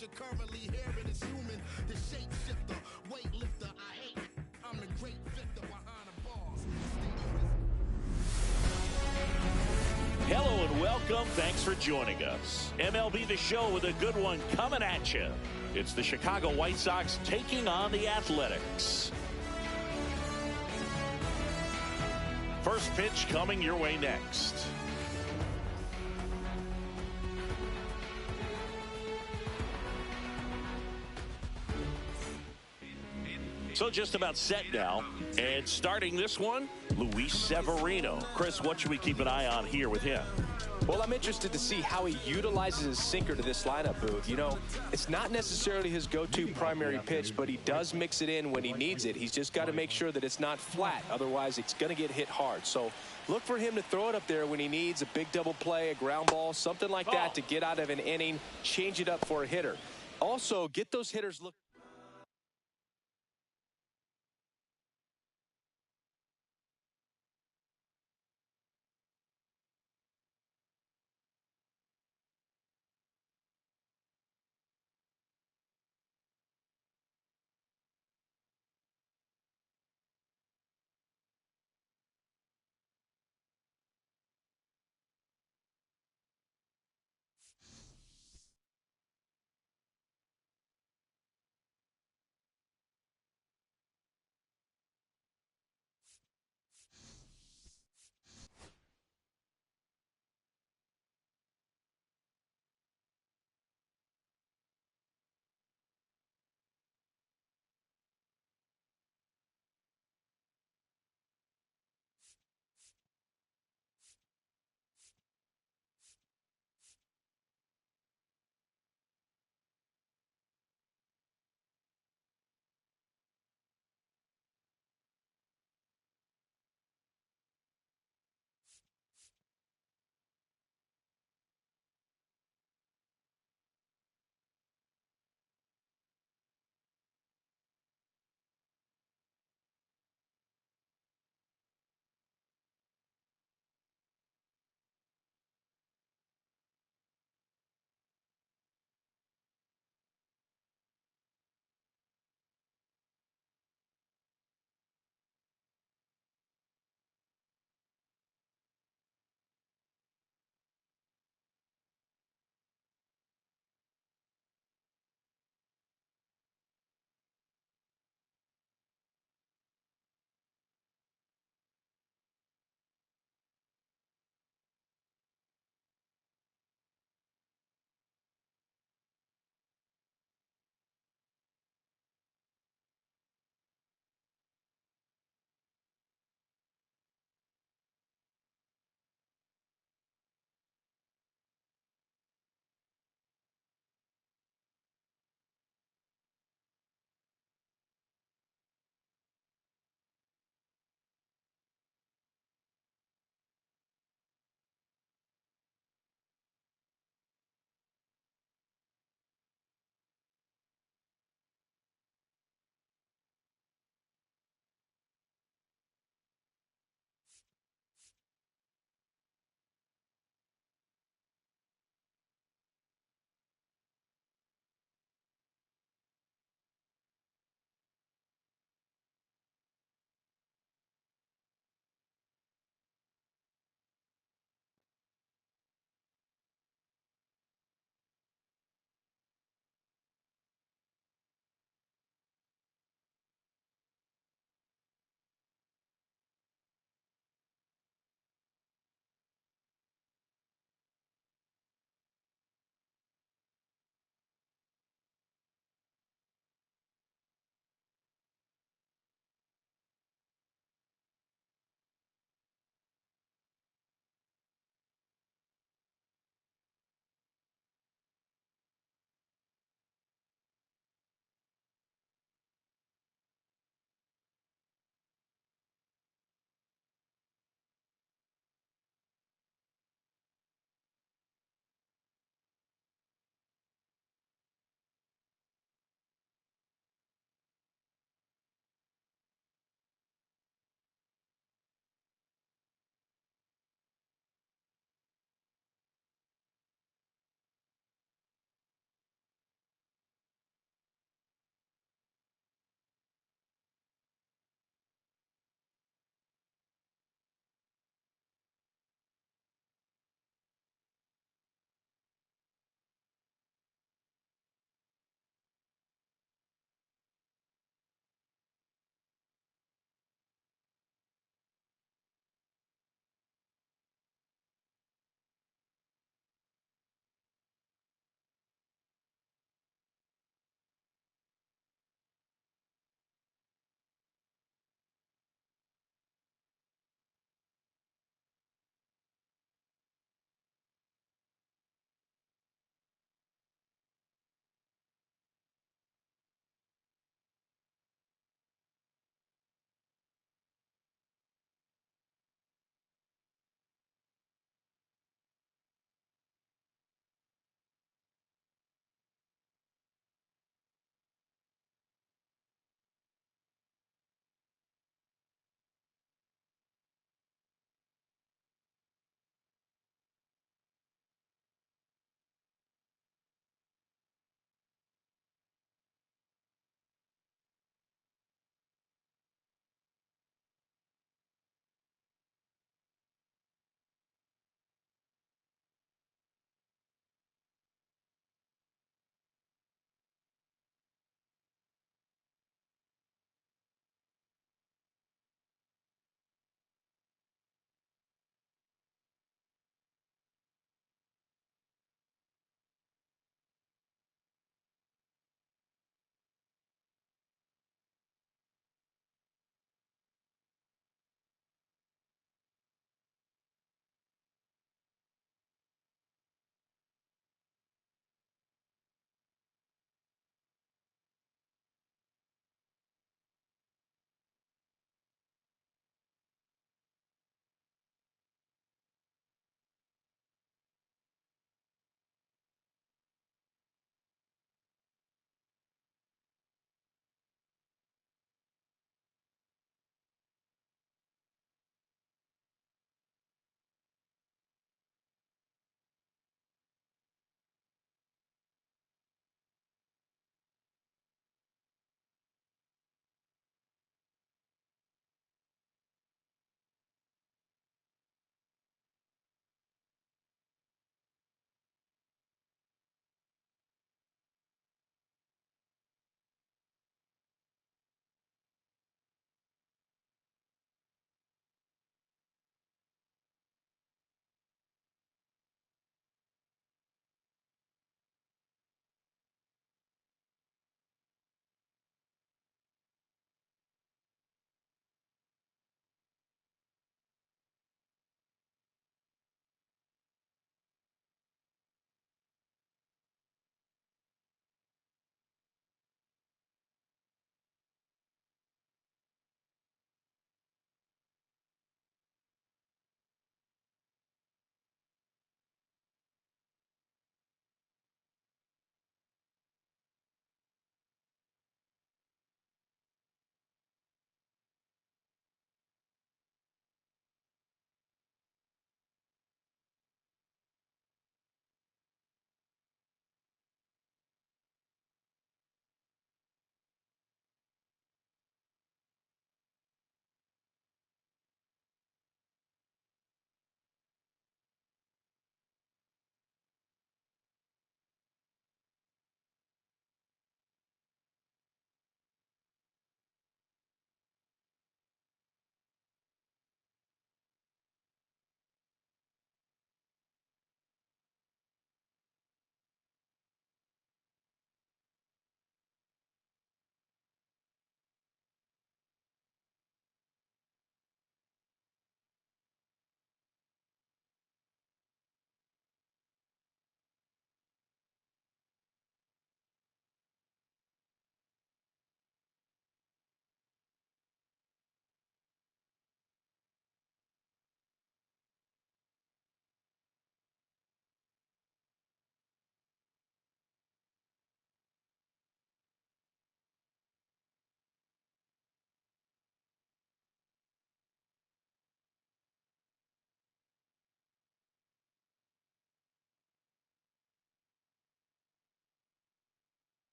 you're currently hearing is human. The shapeshifter, weightlifter, I hate it. I'm the great victor behind the bars. Hello and welcome. Thanks for joining us. MLB The Show with a good one coming at you. It's the Chicago White Sox taking on the Athletics. First pitch coming your way next. So just about set now, and starting this one, Luis Severino. Chris, what should we keep an eye on here with him? Well, I'm interested to see how he utilizes his sinker to this lineup, Booth. You know, it's not necessarily his go-to primary pitch, but he does mix it in when he needs it. He's just got to make sure that it's not flat. Otherwise, it's going to get hit hard. So look for him to throw it up there when he needs a big double play, a ground ball, something like that to get out of an inning, change it up for a hitter. Also, get those hitters looking.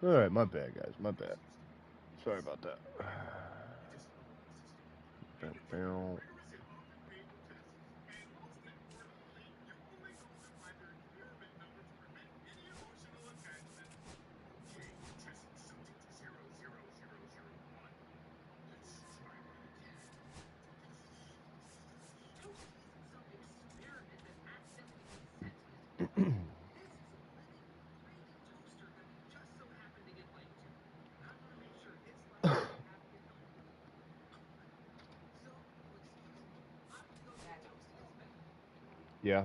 All right, my bad, guys. My bad. Sorry about that. Yeah.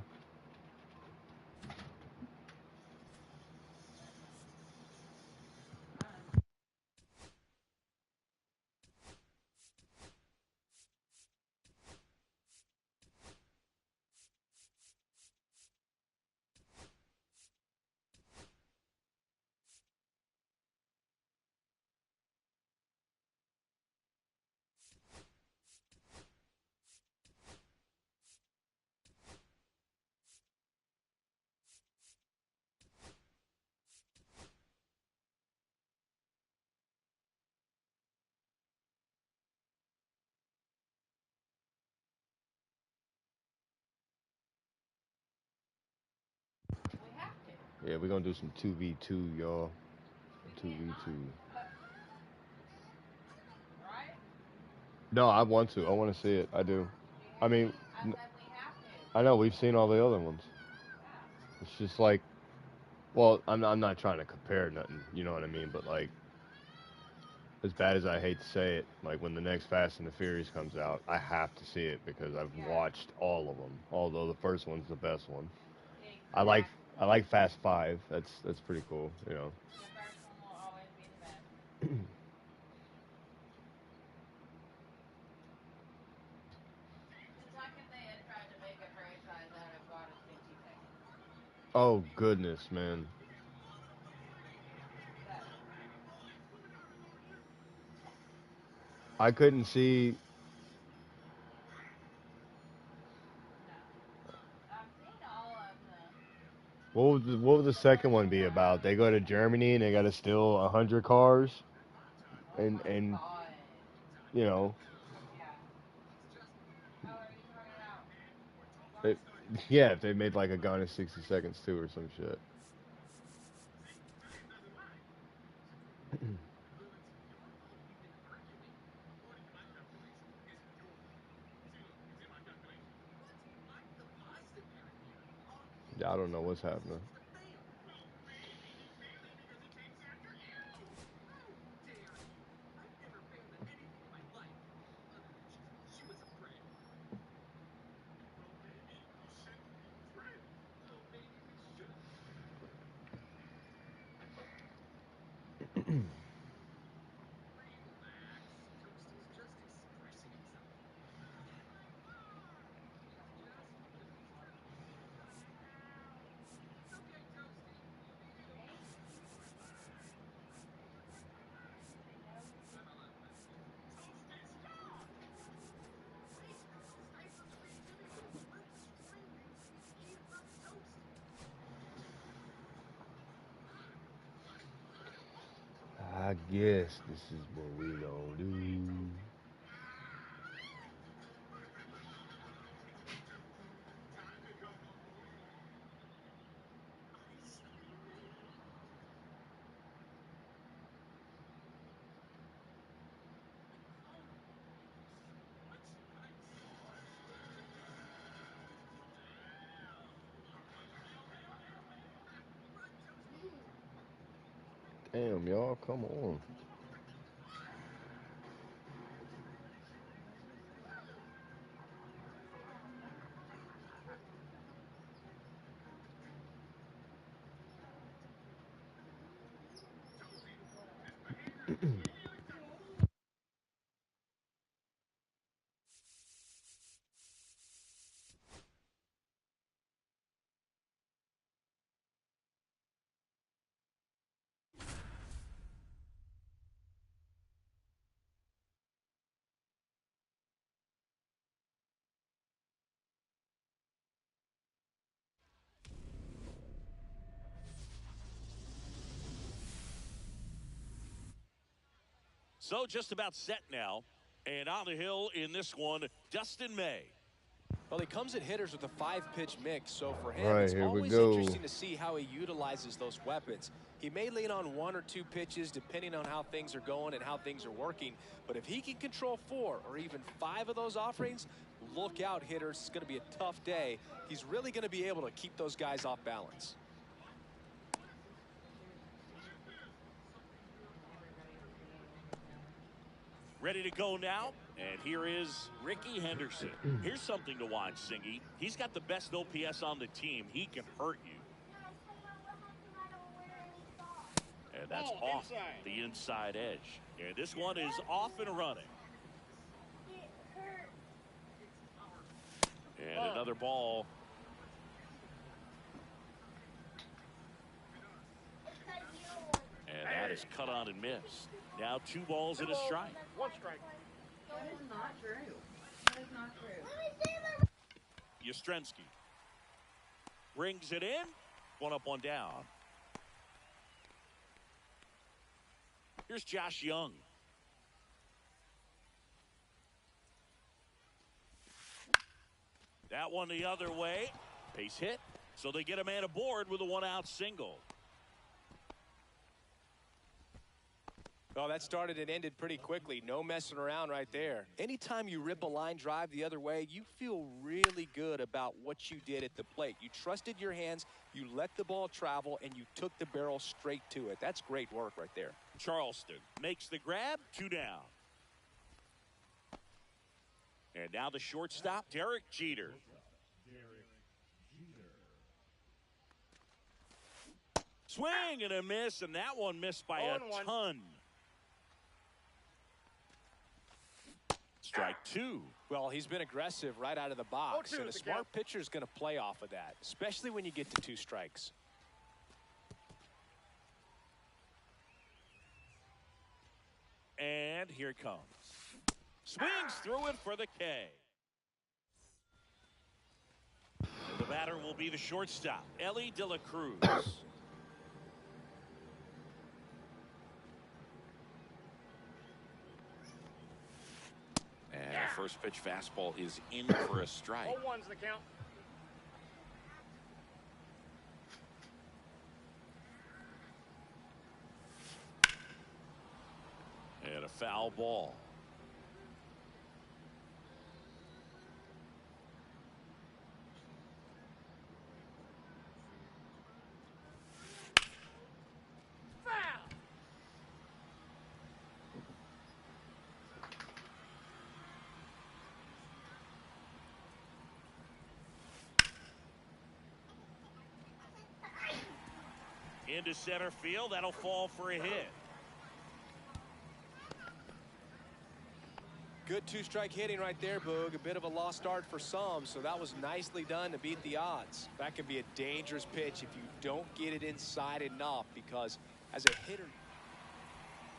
Yeah, we're gonna do some 2v2, y'all. 2v2. No, I want to. I want to see it. I do. I mean, I know we've seen all the other ones. It's just like, well, I'm not trying to compare nothing. You know what I mean? But like, as bad as I hate to say it, like when the next Fast and the Furious comes out, I have to see it because I've watched all of them. Although the first one's the best one. I like Fast Five. That's pretty cool. You know. Oh goodness, man. I couldn't see. What would the second one be about? They go to Germany and they got to steal 100 cars, and you know, it, yeah, if they made like a Gone in 60 Seconds too or some shit. Yeah, I don't know what's happening. I guess this is what we gonna do. Damn, y'all, come on. So just about set now. And on the hill in this one, Dustin May. Well, he comes at hitters with a 5-pitch mix, so for him, All right, it's here we always go. interesting to see how he utilizes those weapons. He may lean on 1 or 2 pitches depending on how things are going and how things are working, but if he can control 4 or even 5 of those offerings, look out, hitters. It's going to be a tough day. He's really going to be able to keep those guys off balance. Ready to go now, and here is Ricky Henderson. Here's something to watch, Singy. He's got the best OPS on the team. He can hurt you. And that's off the inside edge. And this one is off and running. And another ball. And that is cut on and missed. Now 2 balls and a strike. 1 strike. That is not true. That is not true. Yastrzemski brings it in. 1 up, 1 down. Here's Josh Young. That one the other way. Base hit. So they get a man aboard with a 1-out single. Well, that started and ended pretty quickly. No messing around right there. Anytime you rip a line drive the other way, you feel really good about what you did at the plate. You trusted your hands, you let the ball travel, and you took the barrel straight to it. That's great work right there. Charleston makes the grab. 2 down. And now the shortstop, Derek Jeter. Swing and a miss, and that one missed by a ton. Strike 2. Well, he's been aggressive right out of the box, and a smart pitcher is going to play off of that, especially when you get to 2 strikes. And here it comes. Swings through it for the K. And the batter will be the shortstop, Ellie De La Cruz. And the first pitch fastball is in for a strike. 0-1's the count. And a foul ball. Into center field. That'll fall for a hit. Good 2-strike hitting right there, Boog. A bit of a lost start for some, so that was nicely done to beat the odds. That can be a dangerous pitch if you don't get it inside enough, because as a hitter.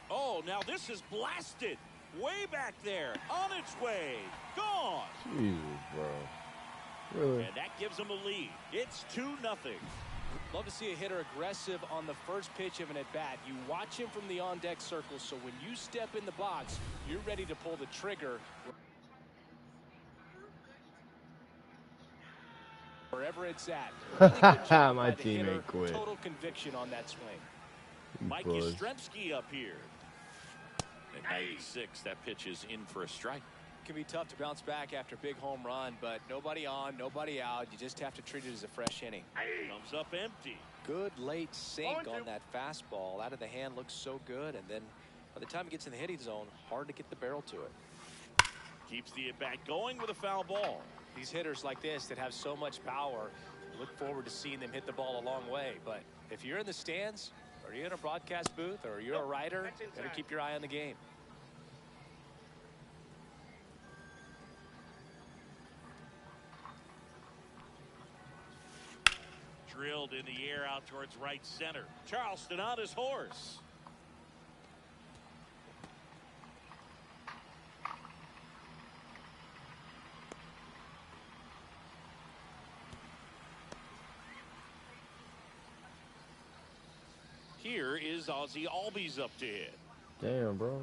Oh, now this is blasted. Way back there. On its way. Gone. Jesus, bro. Really? And that gives them a lead. It's 2-0. Love to see a hitter aggressive on the first pitch of an at-bat. You watch him from the on-deck circle, so when you step in the box, you're ready to pull the trigger wherever it's at. Really My teammate quit. Total conviction on that swing. Mike Yastrzemski up here. At 96, that pitch is in for a strike. Can be tough to bounce back after a big home run, but nobody on, nobody out. You just have to treat it as a fresh inning. Comes up empty. Good late sink on that fastball. Out of the hand, looks so good, and then by the time it gets in the hitting zone, hard to get the barrel to it. Keeps the at-bat going with a foul ball. These hitters like this that have so much power, look forward to seeing them hit the ball a long way. But if you're in the stands, or you're in a broadcast booth, or you're a writer, better keep your eye on the game. Drilled in the air out towards right center. Charleston on his horse. Here is Ozzie Albies up to hit. Damn, bro.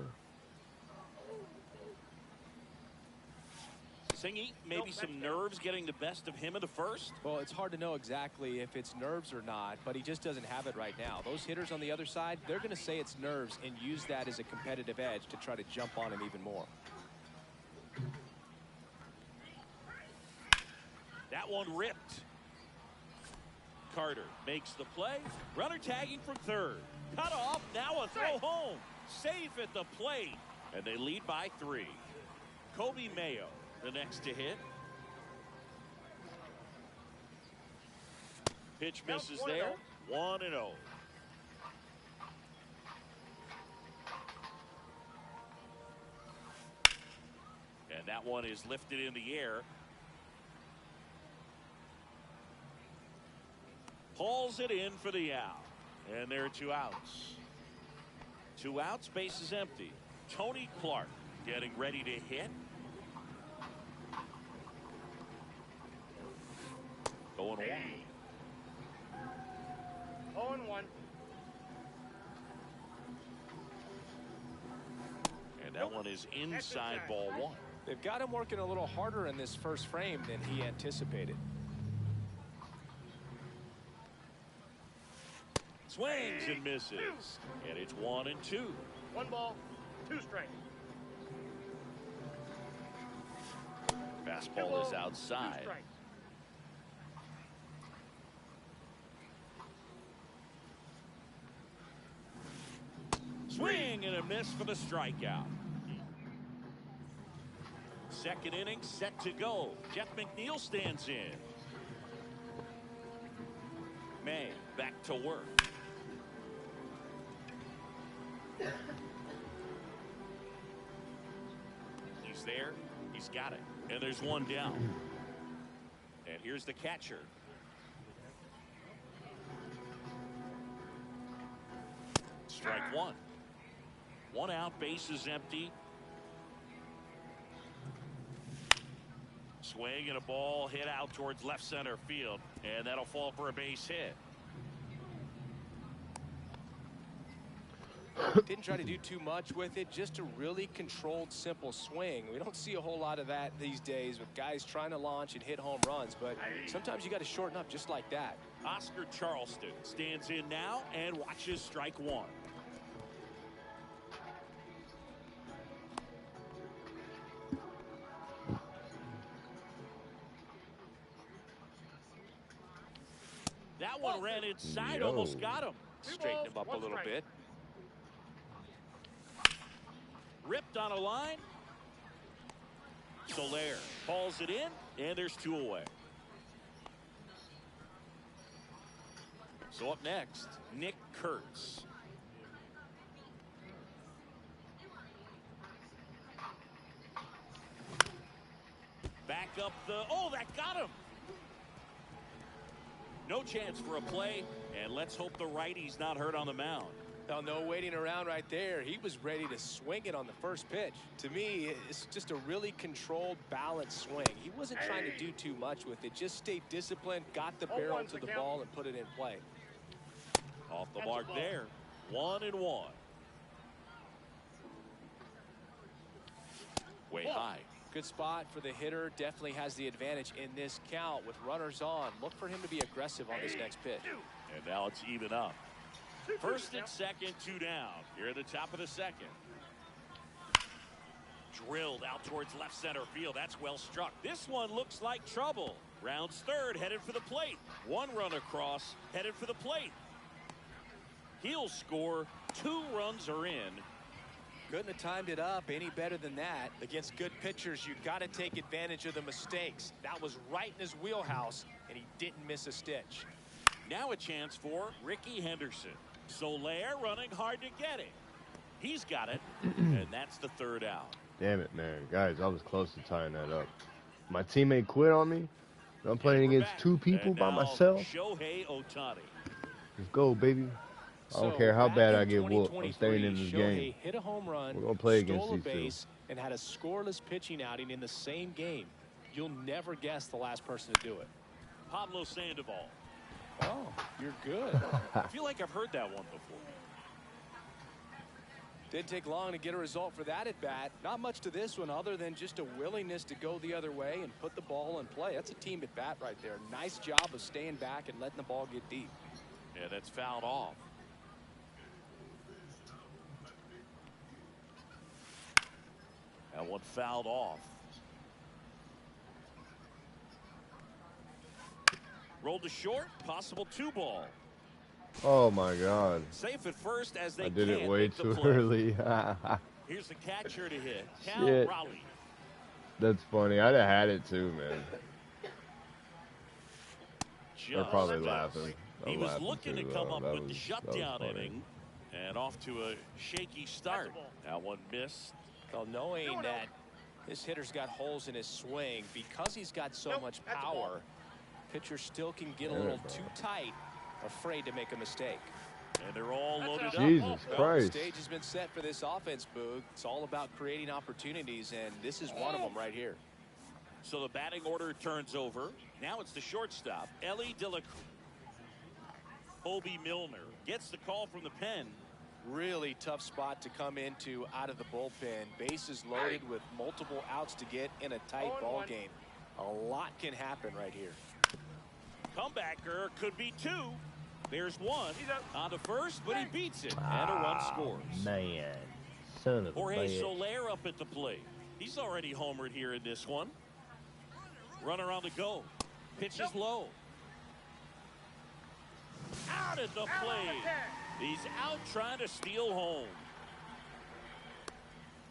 Singy, maybe some nerves getting the best of him in the first? Well, it's hard to know exactly if it's nerves or not, but he just doesn't have it right now. Those hitters on the other side, they're going to say it's nerves and use that as a competitive edge to try to jump on him even more. That one ripped. Carter makes the play. Runner tagging from third. Cut off. Now a throw home. Safe at the plate. And they lead by 3. Kobe Mayo, the next to hit. Pitch misses there. 1-0. And that one is lifted in the air. Hauls it in for the out. And there are 2 outs. 2 outs, base is empty. Tony Clark getting ready to hit. Going 1. 0-1. And that one is inside ball 1. They've got him working a little harder in this first frame than he anticipated. Swings and misses. And it's 1-2. 1 ball, 2 strikes. Fastball is outside. 2 strikes. Swing and a miss for the strikeout. Second inning set to go. Jeff McNeil stands in. May back to work. He's there. He's got it. And there's 1 down. And here's the catcher. Strike 1. 1 out, base is empty. Swing and a ball hit out towards left center field. And that'll fall for a base hit. Didn't try to do too much with it, just a really controlled, simple swing. We don't see a whole lot of that these days with guys trying to launch and hit home runs, but sometimes you got to shorten up just like that. Oscar Charleston stands in now and watches strike 1. That one ran inside, almost got him. Straighten him up a little bit. Ripped on a line. Soler hauls it in, and there's 2 away. So up next, Nick Kurtz. Back up the, oh, that got him. No chance for a play, and let's hope the righty's not hurt on the mound. Now, no waiting around right there. He was ready to swing it on the first pitch. To me, it's just a really controlled, balanced swing. He wasn't trying to do too much with it. Just stayed disciplined, got the barrel to the ball, and put it in play. Off the mark there. 1-1. Way high. Good spot for the hitter. Definitely has the advantage in this count with runners on. Look for him to be aggressive on this next pitch. And now it's even up. First and second, 2 down. Here at the top of the second. Drilled out towards left center field. That's well struck. This one looks like trouble. Rounds third, headed for the plate. 1 run across, headed for the plate. He'll score. 2 runs are in. Couldn't have timed it up any better than that. Against good pitchers, you got to take advantage of the mistakes. That was right in his wheelhouse, and he didn't miss a stitch. Now a chance for Ricky Henderson. Soler running hard to get it. He's got it, and that's the 3rd out. Damn it, man. Guys, I was close to tying that up. My teammate quit on me. I'm playing against back. 2 people And by now myself. Shohei Ohtani. Let's go, baby. I don't care how bad I get whooped. I'm staying in this game. Hit a home run, We're going to play against stole a these 2. base, and had a scoreless pitching outing in the same game. You'll never guess the last person to do it. Pablo Sandoval. Oh, you're good. I feel like I've heard that one before. Didn't take long to get a result for that at bat. Not much to this one other than just a willingness to go the other way and put the ball in play. That's a team at bat right there. Nice job of staying back and letting the ball get deep. Yeah, that's fouled off. That one fouled off. Rolled to short, possible 2-ball. Oh my God. Safe at first as they I did it can way make the too play. early. Here's the catcher to hit. Cal Shit. Raleigh. That's funny. I'd have had it too, man. They're Just probably missed. laughing. He I'm was laughing looking too, to come though. up That with the was shutdown funny. inning and off to a shaky start. That one missed. Well, knowing that this hitter's got holes in his swing, because he's got so much power, pitcher still can get a little too tight, afraid to make a mistake. And they're all loaded up. Jesus Well, the Christ. stage has been set for this offense, Boog. It's all about creating opportunities, and this is one of them right here. So the batting order turns over. Now it's the shortstop, Ellie De La Cruz. Obi Milner gets the call from the pen. Really tough spot to come into out of the bullpen. Bases loaded with multiple outs to get in a tight ball game. A lot can happen right here. Comebacker could be 2. There's one on the first, but he beats it, and a run scores. Man, son of a Jorge bitch. Soler up at the plate. He's already homered here in this one. Runner on the go. Pitches low. Out at the plate. He's out trying to steal home.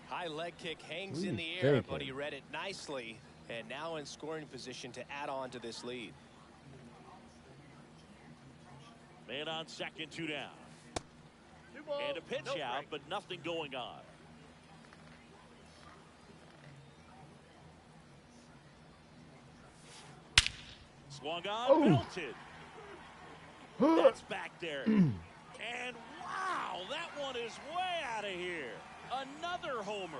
High leg kick hangs What are in you the air, thinking? but he read it nicely, and now in scoring position to add on to this lead. Man on second, 2 down. 2 balls, And a pitch no out, strike. but nothing going on. Swung on, Oh. belted. That's back there. And wow, that one is way out of here. Another homer.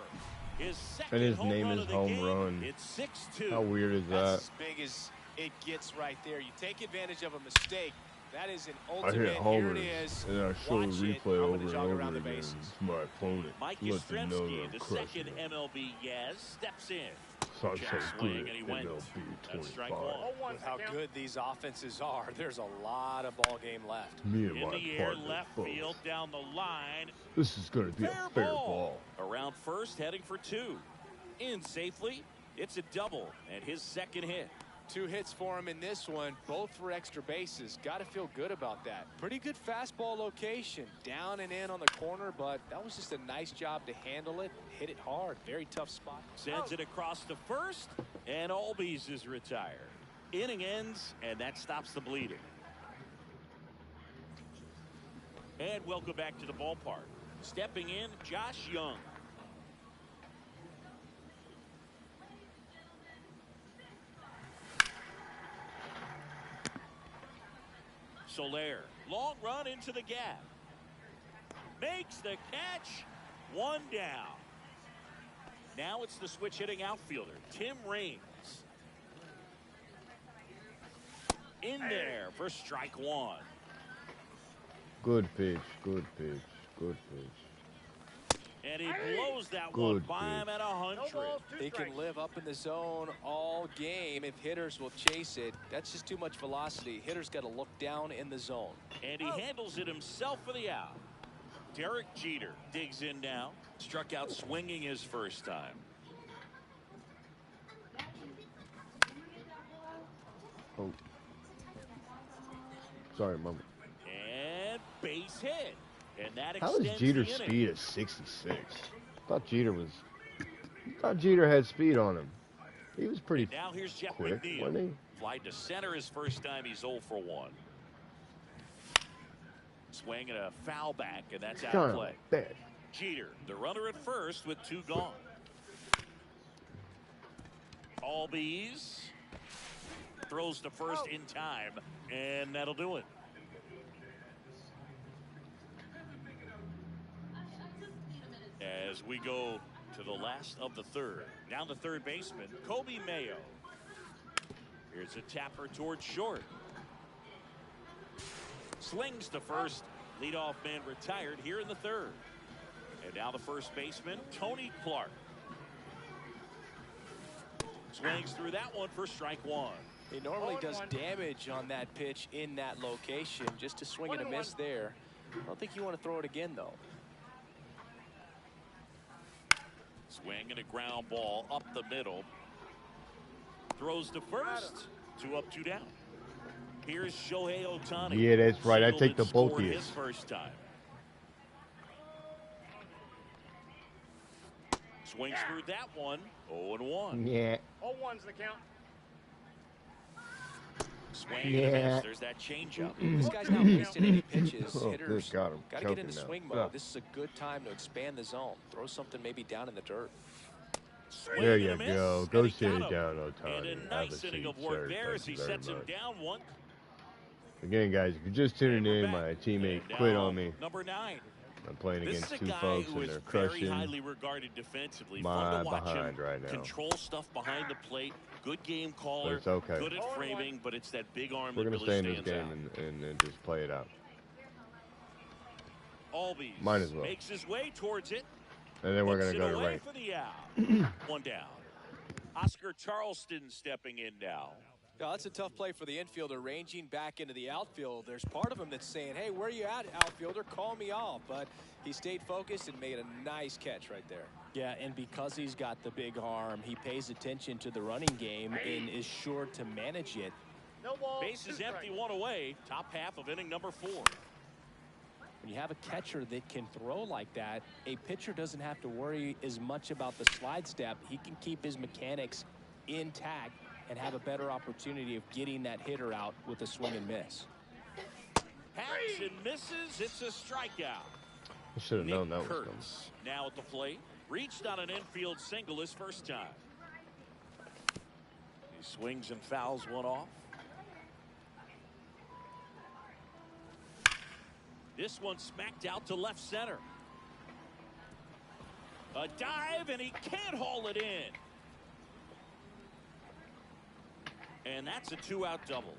His second And his home name run is of the Home game. Run. It's 6-2. How weird is That's that? as big as it gets right there. You take advantage of a mistake. That is an I ultimate. hit Here homers, it is. and I show the Watch it. replay I'm over gonna and jog over around the again bases. to my opponent. Mike Let them know Yastrzemski, that the I'm crushing second it. MLB Yaz, steps in. Sounds Check so swing, good. and he went. MLB That's strike 25. one. 0-1 With how count. good these offenses are, there's a lot of ball game left. Me and In my the air, partner left both. field, down the line. This is going to be a fair ball. Around first, heading for 2. In safely. It's a double, and his second hit. 2 hits for him in this one, both for extra bases. Got to feel good about that. Pretty good fastball location, down and in on the corner, but that was just a nice job to handle it, hit it hard. Very tough spot. Sends it across to first, and Albies is retired. Inning ends, and that stops the bleeding. And welcome back to the ballpark. Stepping in, Josh Young. Soler, long run into the gap. Makes the catch. 1 down. Now it's the switch hitting outfielder, Tim Raines. In there for strike 1. Good pitch, good pitch, good pitch. And he blows that one Good by him pitch. at 100. No balls, 2 He strikes. can live up in the zone all game if hitters will chase it. That's just too much velocity. Hitters got to look down in the zone. And he handles it himself for the out. Derek Jeter digs in now. Struck out swinging his first time. Oh. Sorry, Mama. And base hit. And that How extends is Jeter's the inning. speed at 66? Thought Jeter had speed on him. He was pretty Now here's Jeff quick, McNeil. wasn't he? Flied to center his first time. He's 0 for 1. Swing and a foul back, and that's out Son of of play. a bitch. Jeter, the runner at first with 2 gone. Albies throws to first in time, and that'll do it. As we go to the last of the third. Down the third baseman, Kobe Mayo. Here's a tapper towards short. Slings to first. Leadoff man retired here in the third. And now the first baseman, Tony Clark. Swings through that one for strike one. He normally does damage on that pitch in that location. Just to swing and a miss there. I don't think you want to throw it again, though. Swing and a ground ball up the middle. Throws to first. 2 up, 2 down. Here's Shohei Ohtani. Yeah, that's right. I Singled take the and scored bulkiest. his first time. Swings through that one. 0-1. Yeah. 0-1's the count. Swing and a miss. There's that changeup. This guy's not wasting any pitches. Oh, Hitters good God, I'm got to get choking into now. swing mode. This is a good time to expand the zone. Throw something maybe down in the dirt. Swing There and you a miss, go. Go and he sit got it him. down, And Ohtani. a Have nice a inning seat, of work sir. there as he Thank you sets very him much. down 1. Again, guys, if you're just tuning in, my teammate And quit now, on me. Number 9. I'm playing This is against a two guy folks, who and is they're very crushing highly regarded defensively. my Fun to watch behind him right now. control stuff behind the plate. Good game But caller. it's okay. Good at framing, but it's that big arm We're that going to really stay in this stands game out. and just play it out. Albies Might as well. makes his way towards it. And then we're Hooks going to it go to away right. for the out. 1 down. Oscar Charleston stepping in now. Yeah, that's a tough play for the infielder, ranging back into the outfield. There's part of him that's saying, hey, where you at, outfielder? Call me off. But he stayed focused and made a nice catch right there. Yeah, and because he's got the big arm, he pays attention to the running game and is sure to manage it. No ball. Base is empty, 1 away. Top half of inning number 4. When you have a catcher that can throw like that, a pitcher doesn't have to worry as much about the slide step. He can keep his mechanics intact and have a better opportunity of getting that hitter out with a swing and miss. Hacks and misses. It's a strikeout. I should have known that was coming. Kurtz now at the plate. Reached on an infield single his first time. He swings and fouls one off. This one smacked out to left center. A dive, and he can't haul it in. And that's a 2-out double.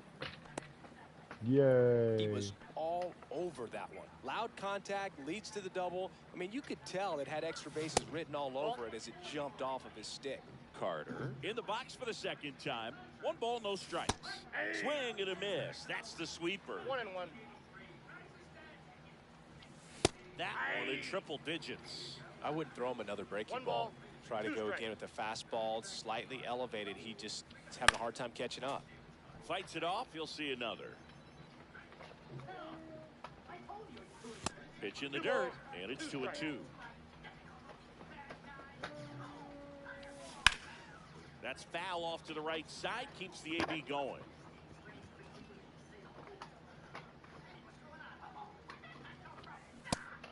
Yay. He was all over that one. Loud contact leads to the double. I mean, you could tell it had extra bases written all over it as it jumped off of his stick. Carter in the box for the second time. 1 ball, no strikes. Swing and a miss. That's the sweeper. 1-1. That one in triple digits. I wouldn't throw him another breaking 1 ball. ball, Try to 2 go strikes. again with the fastball, slightly elevated. He just is having a hard time catching up. Fights it off. He'll see another. Pitch in the dirt, and it's 2-2. That's foul off to the right side. Keeps the AB going.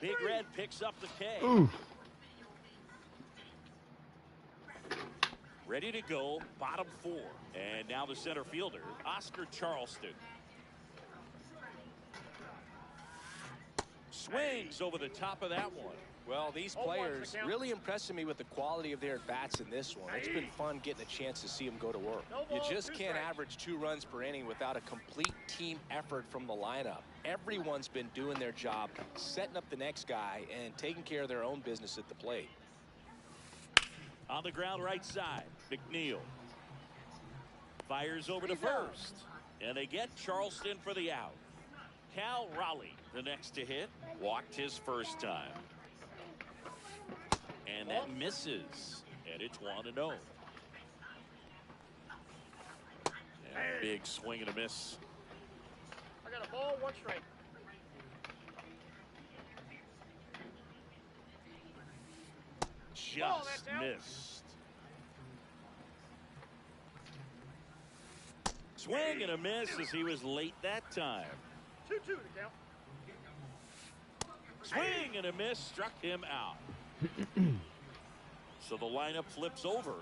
Big Red picks up the K. Oof. Ready to go, bottom 4. And now the center fielder, Oscar Charleston. Swings over the top of that one. Well, these players really impressing me with the quality of their at-bats in this one. It's been fun getting a chance to see them go to work. You just can't average 2 runs per inning without a complete team effort from the lineup. Everyone's been doing their job, setting up the next guy, and taking care of their own business at the plate. On the ground right side, McNeil fires over to first, and they get Charleston for the out. Cal Raleigh, the next to hit, walked his first time. And that misses, and it's 1-0. And a big swing and a miss. I got a ball, 1 strike. Just missed. Swing and a miss as he was late that time. 2-2 to count. Swing and a miss, struck him out. So the lineup flips over.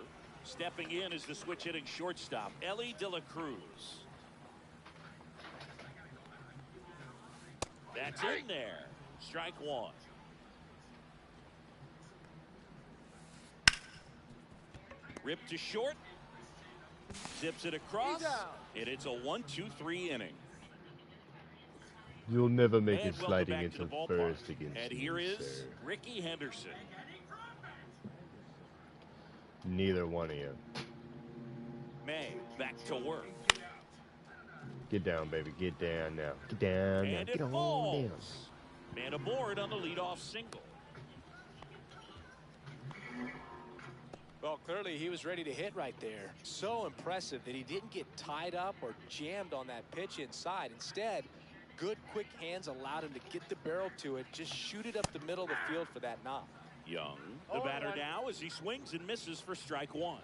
Stepping in is the switch hitting shortstop, Ellie De La Cruz. That's in there. Strike 1. Ripped to short. Zips it across. And it's a 1-2-3 inning. You'll never make And it welcome sliding back to the into ballpark. first against And me, here is sir. Ricky Henderson. Neither one of you. May back to work. Get down, baby. Get down now. Get down now. And Get it on down. falls. Man aboard on the leadoff single. Well, clearly he was ready to hit right there. So impressive that he didn't get tied up or jammed on that pitch inside. Instead, good quick hands allowed him to get the barrel to it, just shoot it up the middle of the field for that knock. Young, the batter now as he swings and misses for strike one.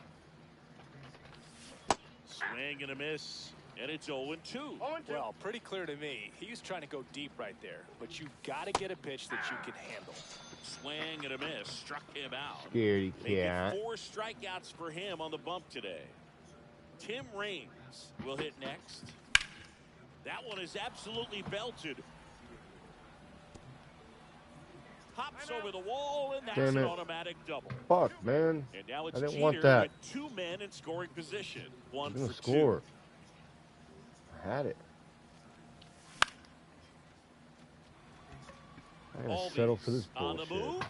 Swing and a miss, and it's 0-2. Well, pretty clear to me. He was trying to go deep right there, but you've got to get a pitch that you can handle. Swing and a miss, struck him out. Scaredy Making cat. 4 strikeouts for him on the bump today. Tim Raines will hit next. That one is absolutely belted. Hops over the wall, and that's Damn an it. automatic double. Fuck, man. And now it's I didn't Jeter want that. with 2 men in scoring position. One I'm gonna for score. I had it. I gotta Albies settle for this on the bullshit. move.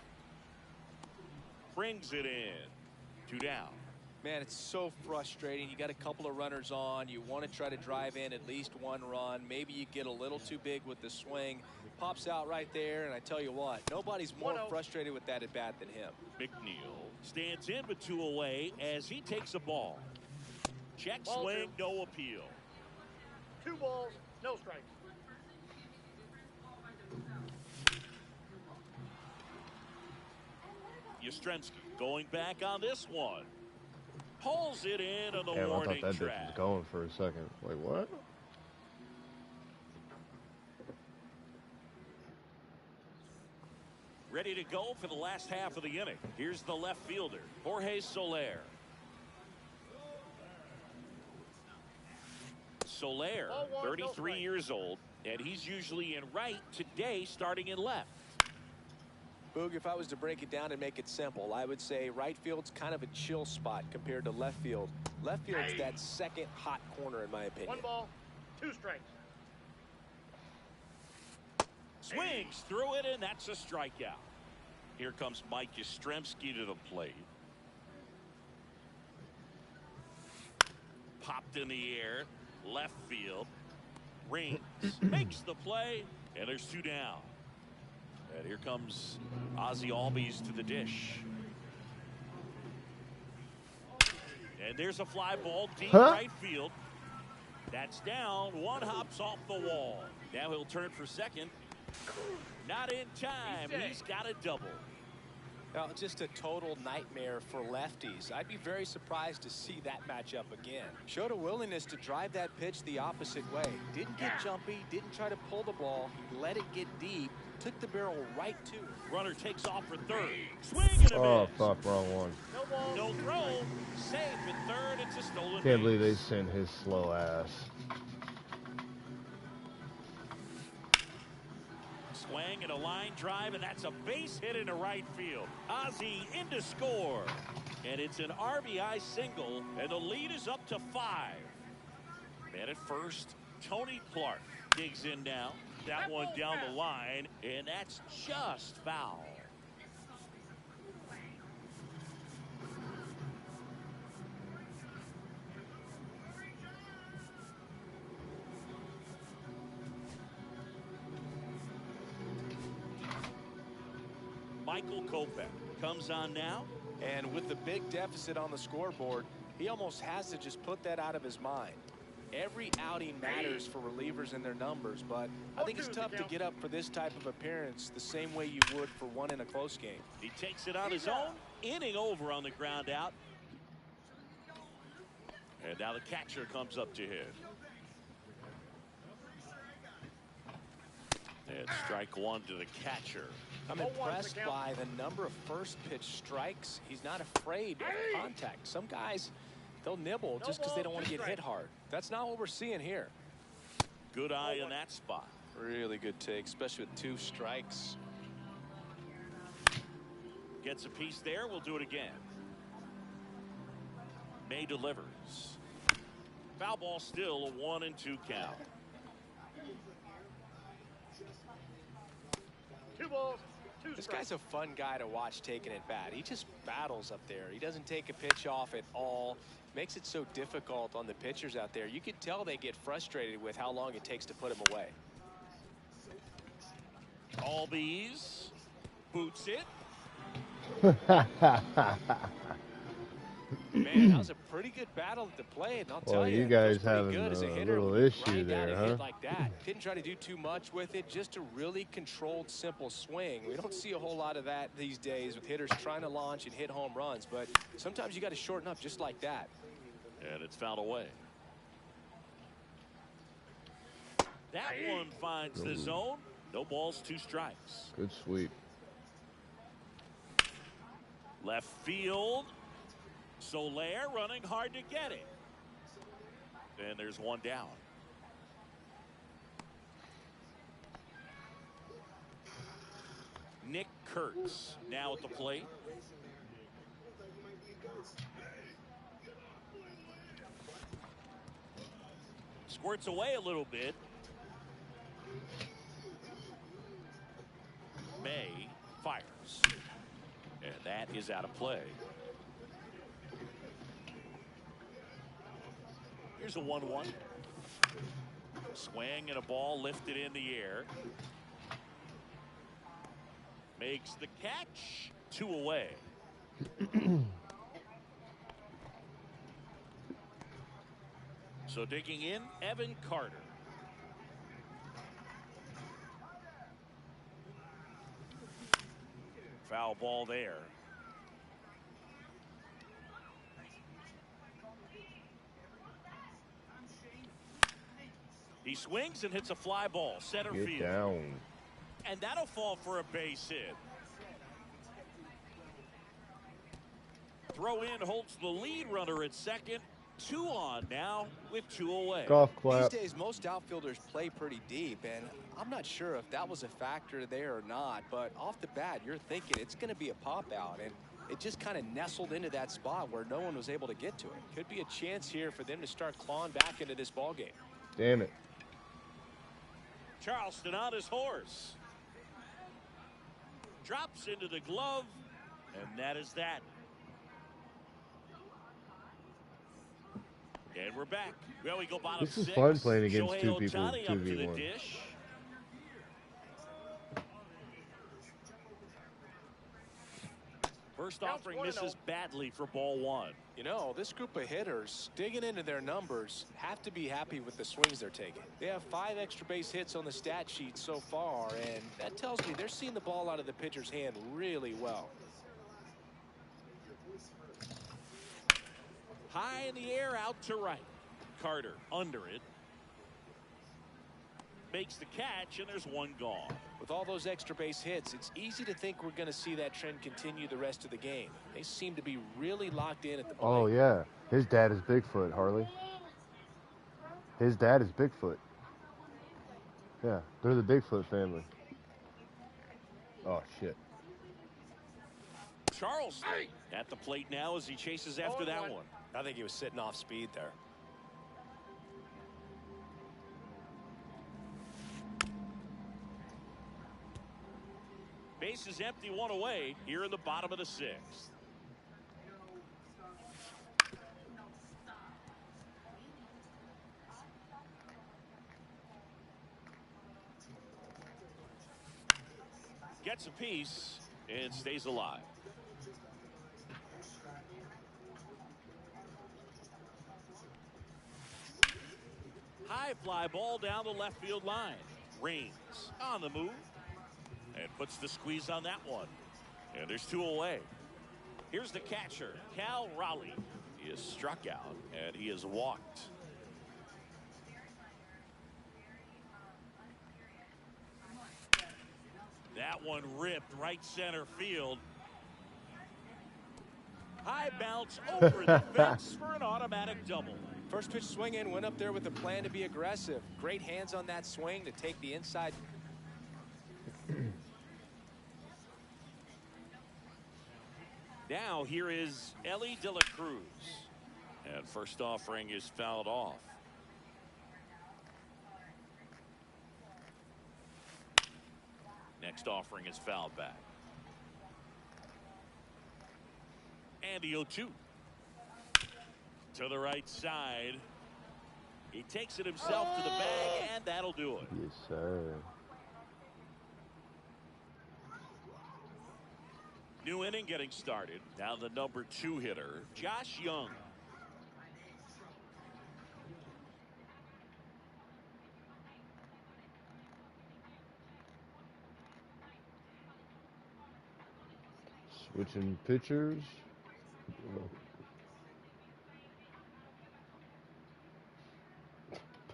Brings it in. 2 down. Man, it's so frustrating. You got a couple of runners on. You want to try to drive in at least 1 run. Maybe you get a little too big with the swing. Pops out right there, and I tell you what, nobody's more frustrated with that at bat than him. McNeil stands in with 2 away as he takes a ball. Check Ball swing, no appeal. 2 balls, no strikes. Yastrzemski going back on this one. Pulls it in on the Damn, I thought warning that bitch track. was going for a second. Wait, what? Ready to go for the last half of the inning. Here's the left fielder, Jorge Soler. Soler, 33 years old, and he's usually in right, today starting in left. Boog, if I was to break it down and make it simple, I would say right field's kind of a chill spot compared to left field. Left field's that second hot corner, in my opinion. 1 ball, 2 strikes. Swings through it, and that's a strikeout. Here comes Mike Yastrzemski to the plate. Popped in the air, left field. Raines makes the play, and there's 2 down. And here comes Ozzie Albies to the dish. And there's a fly ball deep right field. That's down. 1 hops off the wall. Now he'll turn for second. Not in time. He's got a double. Well, just a total nightmare for lefties. I'd be very surprised to see that matchup again. Showed a willingness to drive that pitch the opposite way. Didn't get jumpy, didn't try to pull the ball. He let it get deep, took the barrel right to it. Runner takes off for third. Swing and a Oh, miss. fuck, wrong one. No ball. No throw. Safe at third. It's a stolen Can't believe they base. sent his slow ass. Swing and a line drive, and that's a base hit into right field. Ozzie in to score. And it's an RBI single, and the lead is up to 5. And at first, Tony Clark digs in now. That one down the line, and that's just foul. Michael Kopech comes on now. And with the big deficit on the scoreboard, he almost has to just put that out of his mind. Every outing matters for relievers and their numbers, but I think it's tough to get up for this type of appearance the same way you would for one in a close game. He takes it on his own. Inning over on the ground out. And now the catcher comes up to hit. And strike 1 to the catcher. I'm impressed by the number of first pitch strikes. He's not afraid of contact. Some guys, they'll nibble just because they don't want to get hit hard. That's not what we're seeing here. Good eye in that spot. Really good take, especially with 2 strikes. Gets a piece there. We'll do it again. May delivers. Foul ball still, a 1-2 count. 2 balls, 2 This strikes. guy's a fun guy to watch taking at bat. He just battles up there. He doesn't take a pitch off at all. Makes it so difficult on the pitchers out there. You could tell they get frustrated with how long it takes to put him away. Albies boots it. Man, that was a pretty good battle at the plate, and I'll tell Well, you, you it guys feels pretty having good as a a hitter little when you issue grind out there, a huh? hit like that. Didn't try to do too much with it, just a really controlled, simple swing. We don't see a whole lot of that these days with hitters trying to launch and hit home runs, but sometimes you got to shorten up just like that. And it's fouled away. That one finds the zone. No balls, 2 strikes. Good sweep. Left field. Soler running hard to get it. And there's 1 down. Nick Kurtz now at the plate. Squirts away a little bit. May fires. And that is out of play. Here's a 1-1. Swing and a ball lifted in the air. Makes the catch. 2 away. So digging in, Evan Carter. Foul ball there. He swings and hits a fly ball center Get field. down. And that'll fall for a base hit. Throw in holds the lead runner at second. 2 on now with 2 away. Golf clap. These days, most outfielders play pretty deep, and I'm not sure if that was a factor there or not, but off the bat, you're thinking it's going to be a pop out, and it just kind of nestled into that spot where no one was able to get to it. Could be a chance here for them to start clawing back into this ball game. Damn it. Charleston on his horse. Drops into the glove, and that is that. And we're back. Well, we go bottom This is 6. fun playing against Shohei 2 people, Ohtani up to the 2v1. dish. First offering misses badly for ball 1. You know, this group of hitters digging into their numbers have to be happy with the swings they're taking. They have 5 extra base hits on the stat sheet so far, and that tells me they're seeing the ball out of the pitcher's hand really well. High in the air, out to right. Carter under it. Makes the catch, and there's 1 gone. With all those extra base hits, it's easy to think we're going to see that trend continue the rest of the game. They seem to be really locked in at the plate. Oh, yeah. His dad is Bigfoot, Harley. His dad is Bigfoot. Yeah, they're the Bigfoot family. Oh, shit. Charles at the plate now as he chases after that one. I think he was sitting off speed there. Base is empty, 1 away here in the bottom of the 6th. Gets a piece and stays alive. High fly ball down the left field line. Rains on the move and puts the squeeze on that one. And there's 2 away. Here's the catcher, Cal Raleigh. He is struck out and he is walked. That one ripped right center field. High bounce over the fence for an automatic double. First pitch swing in, went up there with a plan to be aggressive. Great hands on that swing to take the inside. Now here is Ellie De La Cruz. And first offering is fouled off. next offering is fouled back. And the 0-2. To the right side. He takes it himself to the bag, and that'll do it. Yes, sir. New inning getting started. Now the number 2 hitter, Josh Young. Switching pitchers.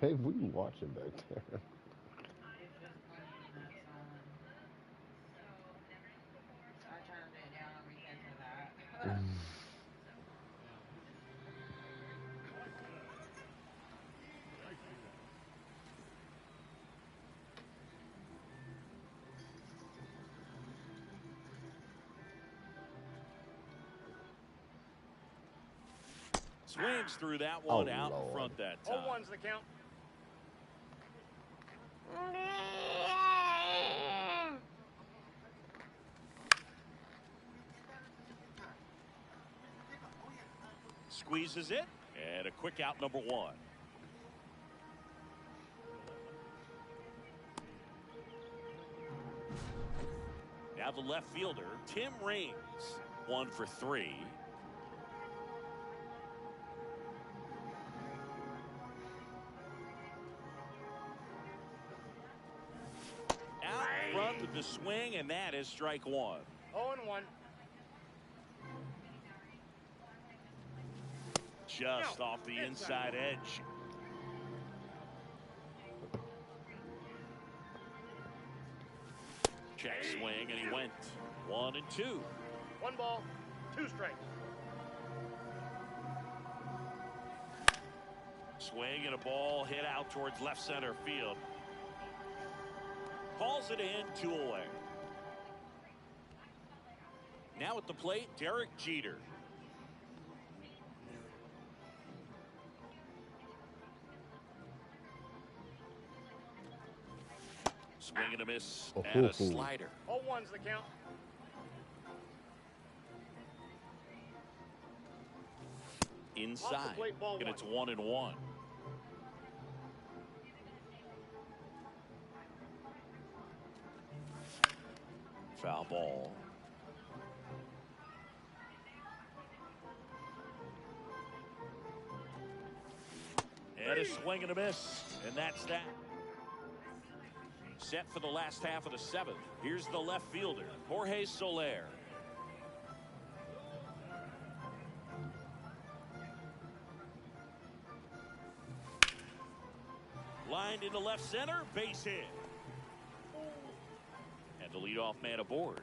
Babe, what are you watching back there? It's just playing that song. So I turned it down on because of that. Swings through that one out Lord. in front that time. 0-1's the count. Squeezes it, and a quick out, number 1. Now the left fielder, Tim Raines, 1 for 3. Out front with the swing, and that is strike 1. 0-1. Just off the inside edge. Check swing, and he went 1 and 2. 1 ball, 2 strikes. Swing and a ball hit out towards left center field. Calls it in, 2 away. Now at the plate, Derek Jeter. Swing and a miss, and a slider. 0-1's the count. Inside, plate, ball and 1. it's 1-1. Foul ball. And a swing and a miss, and that's that. Set for the last half of the 7th. Here's the left fielder, Jorge Soler. Lined into left center, base hit. And the leadoff man aboard.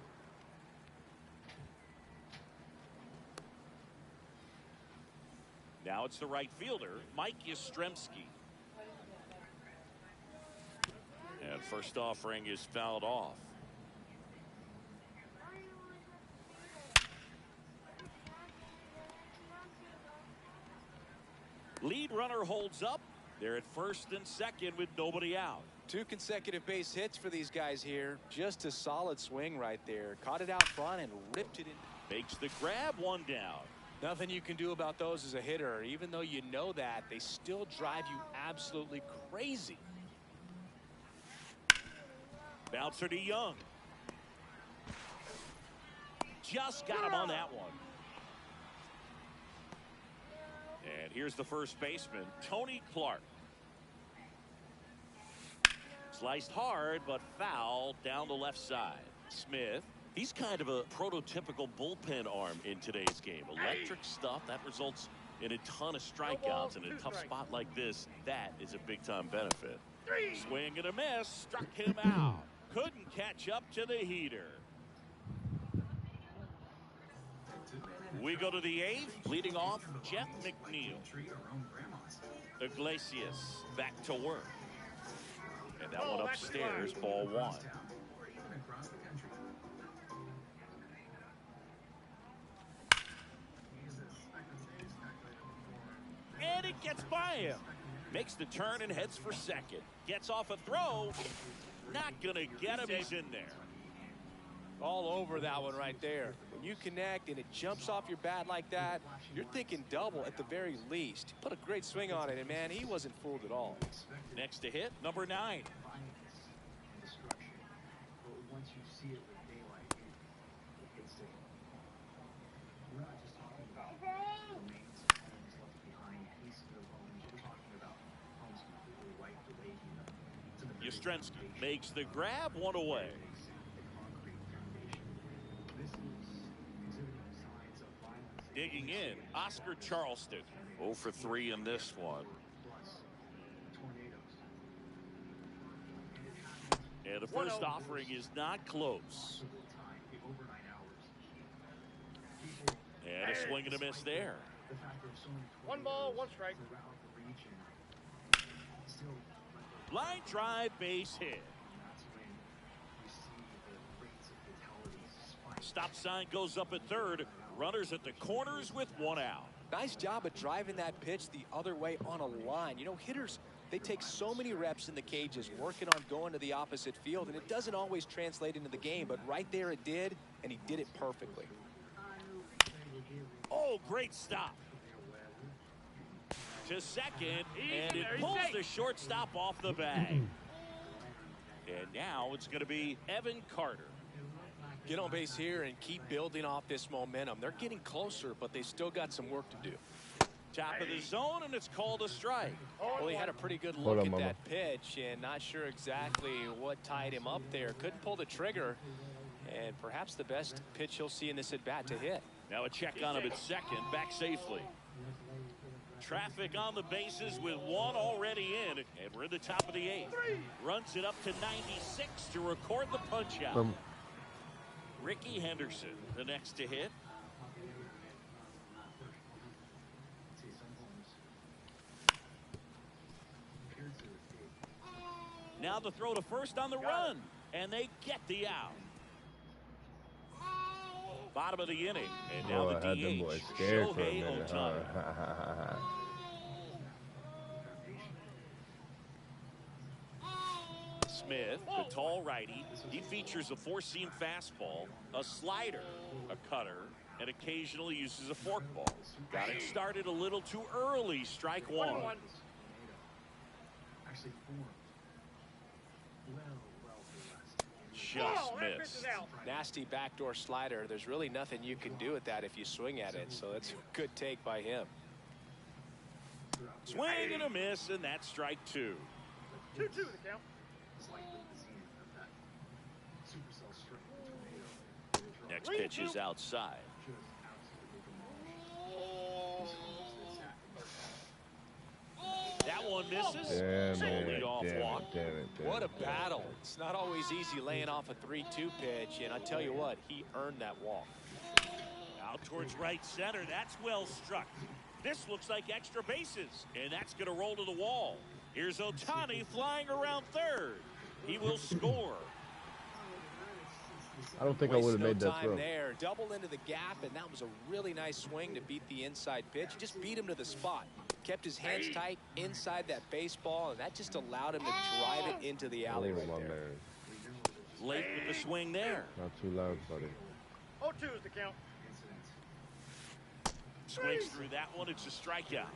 Now it's the right fielder, Mike Yastrzemski. And first offering is fouled off. Lead runner holds up. They're at first and second with nobody out. 2 consecutive base hits for these guys here. Just a solid swing right there. Caught it out front and ripped it in. Makes the grab, 1 down. Nothing you can do about those as a hitter. Even though you know that, they still drive you absolutely crazy. Bouncer to Young. Just got him on that one. And here's the first baseman, Tony Clark. Sliced hard, but foul down the left side. Smith, he's kind of a prototypical bullpen arm in today's game. Electric stuff that results in a ton of strikeouts. In a tough spot like this, that is a big-time benefit. Swing and a miss, struck him out. Couldn't catch up to the heater. We go to the 8th, leading off Jeff McNeil. Iglesias back to work. And that one upstairs, ball 1. And it gets by him. Makes the turn and heads for second. Gets off a throw. Not going to get him. He's in there. All over that one right there. When you connect and it jumps off your bat like that, you're thinking double at the very least. Put a great swing on it, and man, he wasn't fooled at all. Next to hit, number 9. Yastrzemski makes the grab, 1 away. Digging in, Oscar Charleston. 0 for 3 in this one. And the first offering is not close. And a swing and a miss there. 1 ball, 1 strike. Line drive, base hit. Stop sign goes up at third. Runners at the corners with 1 out. Nice job of driving that pitch the other way on a line. You know, hitters, they take so many reps in the cages working on going to the opposite field, and it doesn't always translate into the game, but right there it did, and he did it perfectly. Oh, great stop. To second, and it pulls the shortstop off the bag. And now it's going to be Evan Carter. Get on base here and keep building off this momentum. They're getting closer, but they still got some work to do. Top of the zone, and it's called a strike. Well, he had a pretty good look at that pitch, and not sure exactly what tied him up there. Couldn't pull the trigger, and perhaps the best pitch he'll see in this at-bat to hit. Now a check on him at second, back safely. Traffic on the bases with 1 already in, and we're in the top of the 8th. Runs it up to 96 to record the punch out. Ricky Henderson, the next to hit. Now the throw to first on the run, and they get the out. Bottom of the inning, and now the DH, Shohei Ohtani. Smith, the tall righty, he features a 4-seam fastball, a slider, a cutter, and occasionally uses a forkball. Got it started a little too early, strike 1. Just missed. Nasty backdoor slider. There's really nothing you can do with that if you swing at it, so that's a good take by him. Swing and a miss, and that's strike 2. 2-2 the count. Next pitch is outside. That one misses. What a battle. It's not always easy laying off a 3-2 pitch, and I tell you what, he earned that walk. Out towards right center. That's well struck. This looks like extra bases, and that's going to roll to the wall. Here's Ohtani flying around third. He will score. I don't think I would have made that throw. There, double into the gap, and that was a really nice swing to beat the inside pitch. Just beat him to the spot. Kept his hands tight inside that baseball, and that just allowed him to drive it into the alley right there. Late with the swing there. Not too loud, buddy. 0-2 is the count. Swings through that one. It's a strikeout.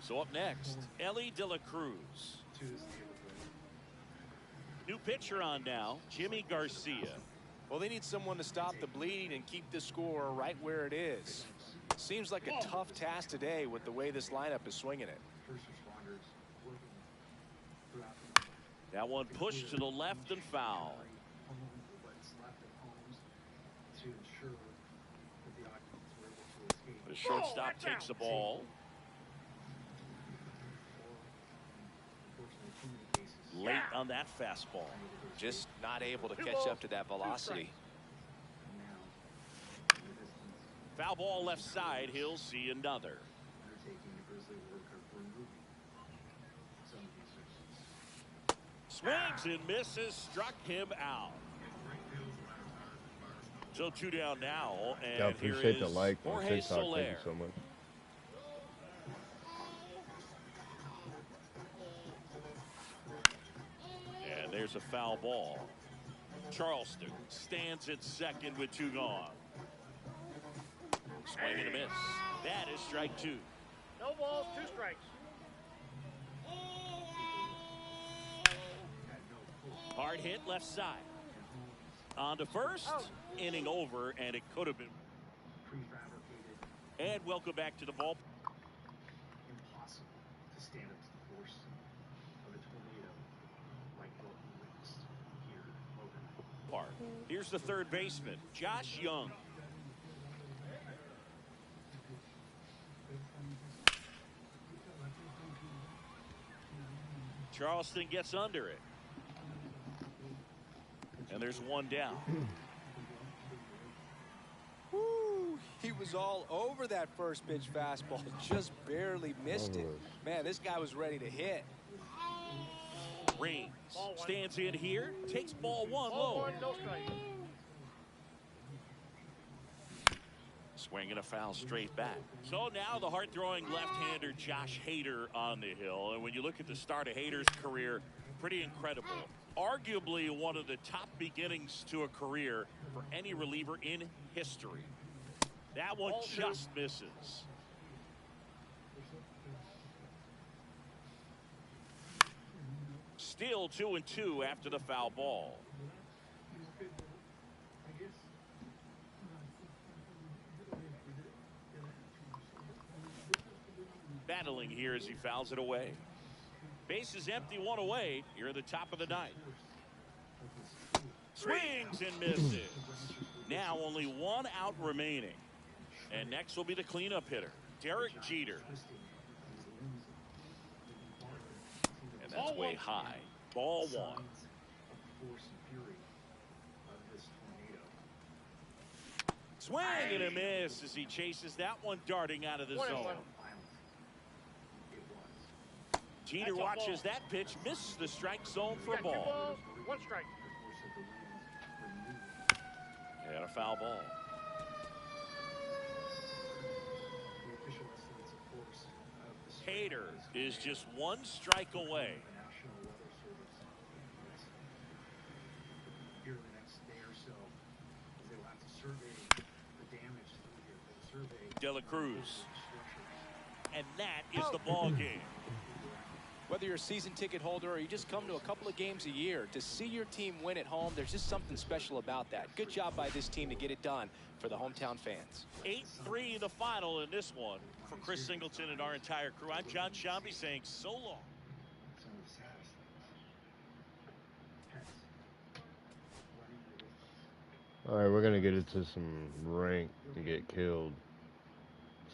So up next, Ellie De La Cruz. New pitcher on now, Jimmy Garcia. Well, they need someone to stop the bleeding and keep the score right where it is. Seems like a tough task today with the way this lineup is swinging it. That one pushed to the left and foul. The shortstop takes the ball. Late on that fastball. Just not able to catch up to that velocity. Foul ball left side. He'll see another. Swings and misses. Struck him out. So 2 down now. And I appreciate the like on Jorge TikTok. Soler. Thank you so much. And there's a foul ball. Charleston stands at second with 2 gone. Swing and a miss. That is strike 2. No balls, 2 strikes. Hard hit left side. On to first. Inning over, and it could have been. And welcome back to the ball. Impossible to stand up to the force of a tornado like what we witnessed here overnight. Park. Here's the third baseman, Josh Young. Charleston gets under it. And there's 1 down. Woo, he was all over that first pitch fastball, just barely missed it. Man, this guy was ready to hit. Reigns stands in here, takes ball 1 Ball low. 1, no strike. Swinging a foul straight back. So now the hard-throwing left-hander Josh Hader on the hill. And when you look at the start of Hader's career, pretty incredible. Arguably one of the top beginnings to a career for any reliever in history. That one just misses. Still 2-2 after the foul ball. Battling here as he fouls it away. Base is empty, 1 away. You're at the top of the 9th. Swings and misses. Now only 1 out remaining. And next will be the cleanup hitter, Derek Jeter. And that's way high. Ball 1. Swing and a miss as he chases that one darting out of the zone. Jeter watches that pitch, misses the strike zone for a ball. 2 balls, 1 strike. And a foul ball. Hader is just 1 strike away. Here the next day or so, they will have to survey the damage to the De La Cruz. And that is the ball game. Whether you're a season ticket holder or you just come to a couple of games a year, to see your team win at home, there's just something special about that. Good job by this team to get it done for the hometown fans. 8-3 the final in this one. For Chris Singleton and our entire crew, I'm John Shambi saying so long. All right, we're gonna get into some rank to get killed.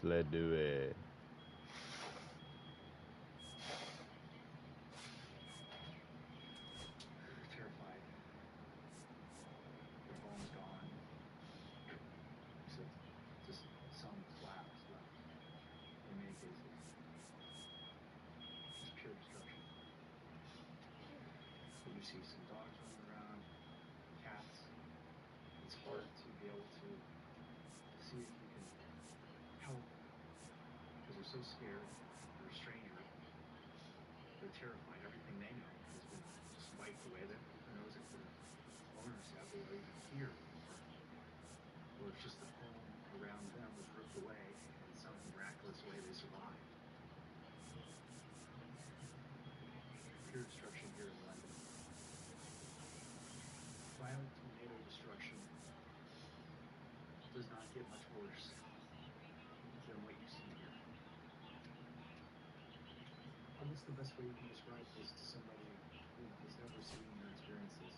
So let's do it. terrified. Their home's gone. Except just some flowers left. In many cases. It's pure destruction. But you see some dogs running around, cats. It's hard to be able to see if you can help because they're so scared. They're a stranger. They're terrified. Everything they know has been just wiped away. Who knows if the owners have they even here, or it's just the home around them was ripped away and in some miraculous way they survived. Pure destruction here in London. Violent tornado destruction does not get much worse than what you see here. And what's the best way you can describe this to somebody who has never seen or experienced this?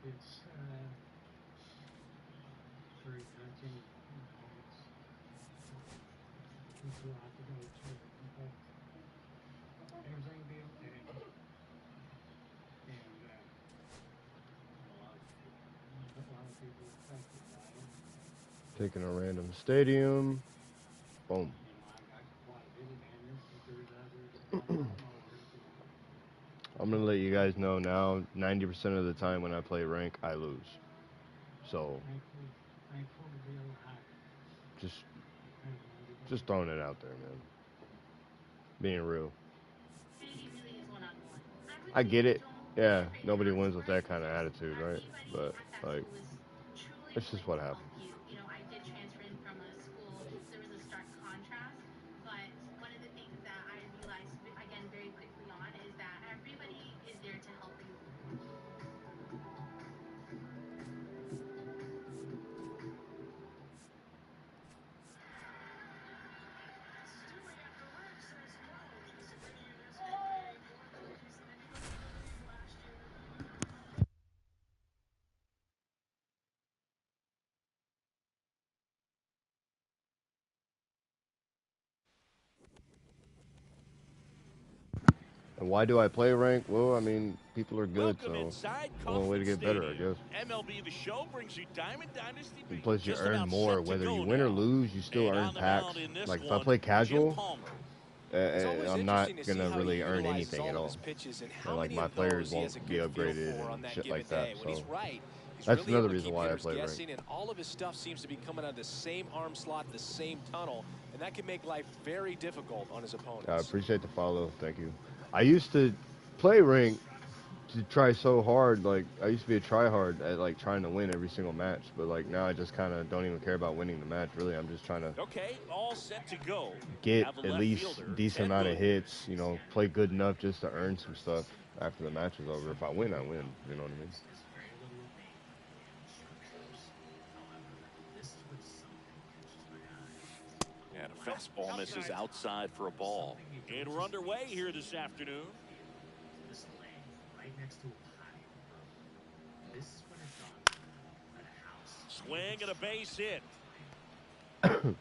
It's very daunting. It's a lot to go through, but everything will be okay. And a lot of people affected by it. Taking a random stadium. Boom. I'm gonna let you guys know now, 90% of the time when I play rank, I lose. So, just throwing it out there, man. Being real. I get it. Yeah, nobody wins with that kind of attitude, right? But like, it's just what happens. You know, I did transfer in from a school. There was a stark contrast, but one of the things that I realized again very quickly on is that everybody is there to help you. And why do I play rank? Well, I mean, people are good, Welcome so inside only way to Kauffman get better, I Stadium. guess. MLB The Show brings you Diamond Dynasty. And plus, you Just earn about more. set to Whether go you win or now. lose, you still And earn on the packs. mound in this Like, if I one, play Jim casual, Palmer. It's always I'm not interesting to going see to how really he earn utilizes anything all at of all. his pitches and And, how like, many my of players those he has a won't be good feel upgraded for on and that shit given like that. day. When he's So right, he's that's really another able to reason keep why I hitters play rank. guessing, and all of his stuff seems to be coming out of the same arm slot, the same tunnel, and that can make life very difficult on his opponents. I appreciate the follow. Thank you. I used to play rank to try so hard. Like, I used to be a tryhard at, like, trying to win every single match. But, like, now I just kind of don't even care about winning the match, really. I'm just trying to Okay, all set to go. get Have the at left least fielder, decent Ted amount of Williams. hits, you know, play good enough just to earn some stuff after the match is over. If I win, I win. You know what I mean? And a fastball misses outside for a ball. And we're underway here this afternoon. This lane right next to a patio. This is what I thought at a house. Swing and a base hit.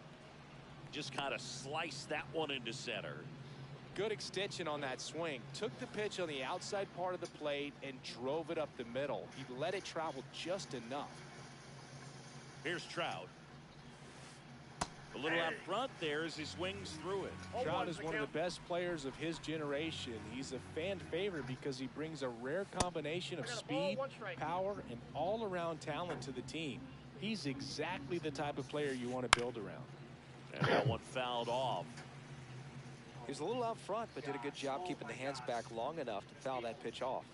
Just kind of sliced that one into center. Good extension on that swing. Took the pitch on the outside part of the plate and drove it up the middle. He let it travel just enough. Here's Trout. A little out front there as he swings through it. Trout is one of the best players of his generation. He's a fan favorite because he brings a rare combination of speed, power, and all-around talent to the team. He's exactly the type of player you want to build around. And that one fouled off. He was a little out front, but did a good job keeping the hands back long enough to foul that pitch off.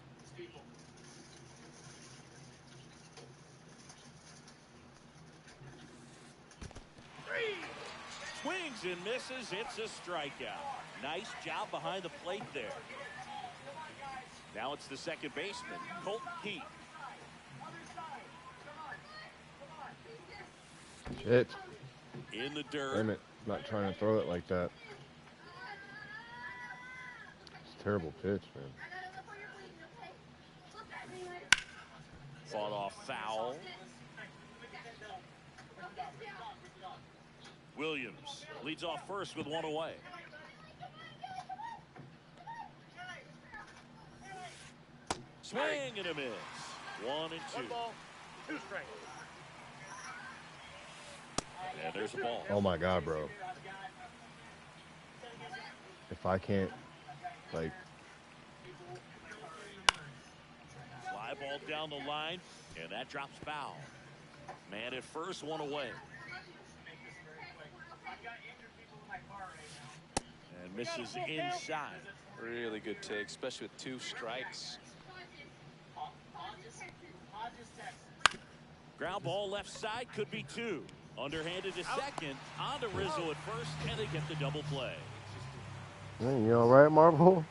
Swings and misses. It's a strikeout. Nice job behind the plate there. Now it's the second baseman, Colt Heath. Shit. In the dirt. Damn it. I'm not trying to throw it like that. It's a terrible pitch, man. Fought off foul. Williams leads off first with one away. Swing and a miss. 1 and 2. 1 ball, 2 strikes. And there's the ball. Oh, my God, bro. If I can't, like... Fly ball down the line, and that drops foul. Man at first, 1 away. And misses inside. Really good take, especially with 2 strikes. Ground ball left side, could be 2. Underhanded to second, on to Rizzo at first, and they get the double play. Hey, you all right, Marvel?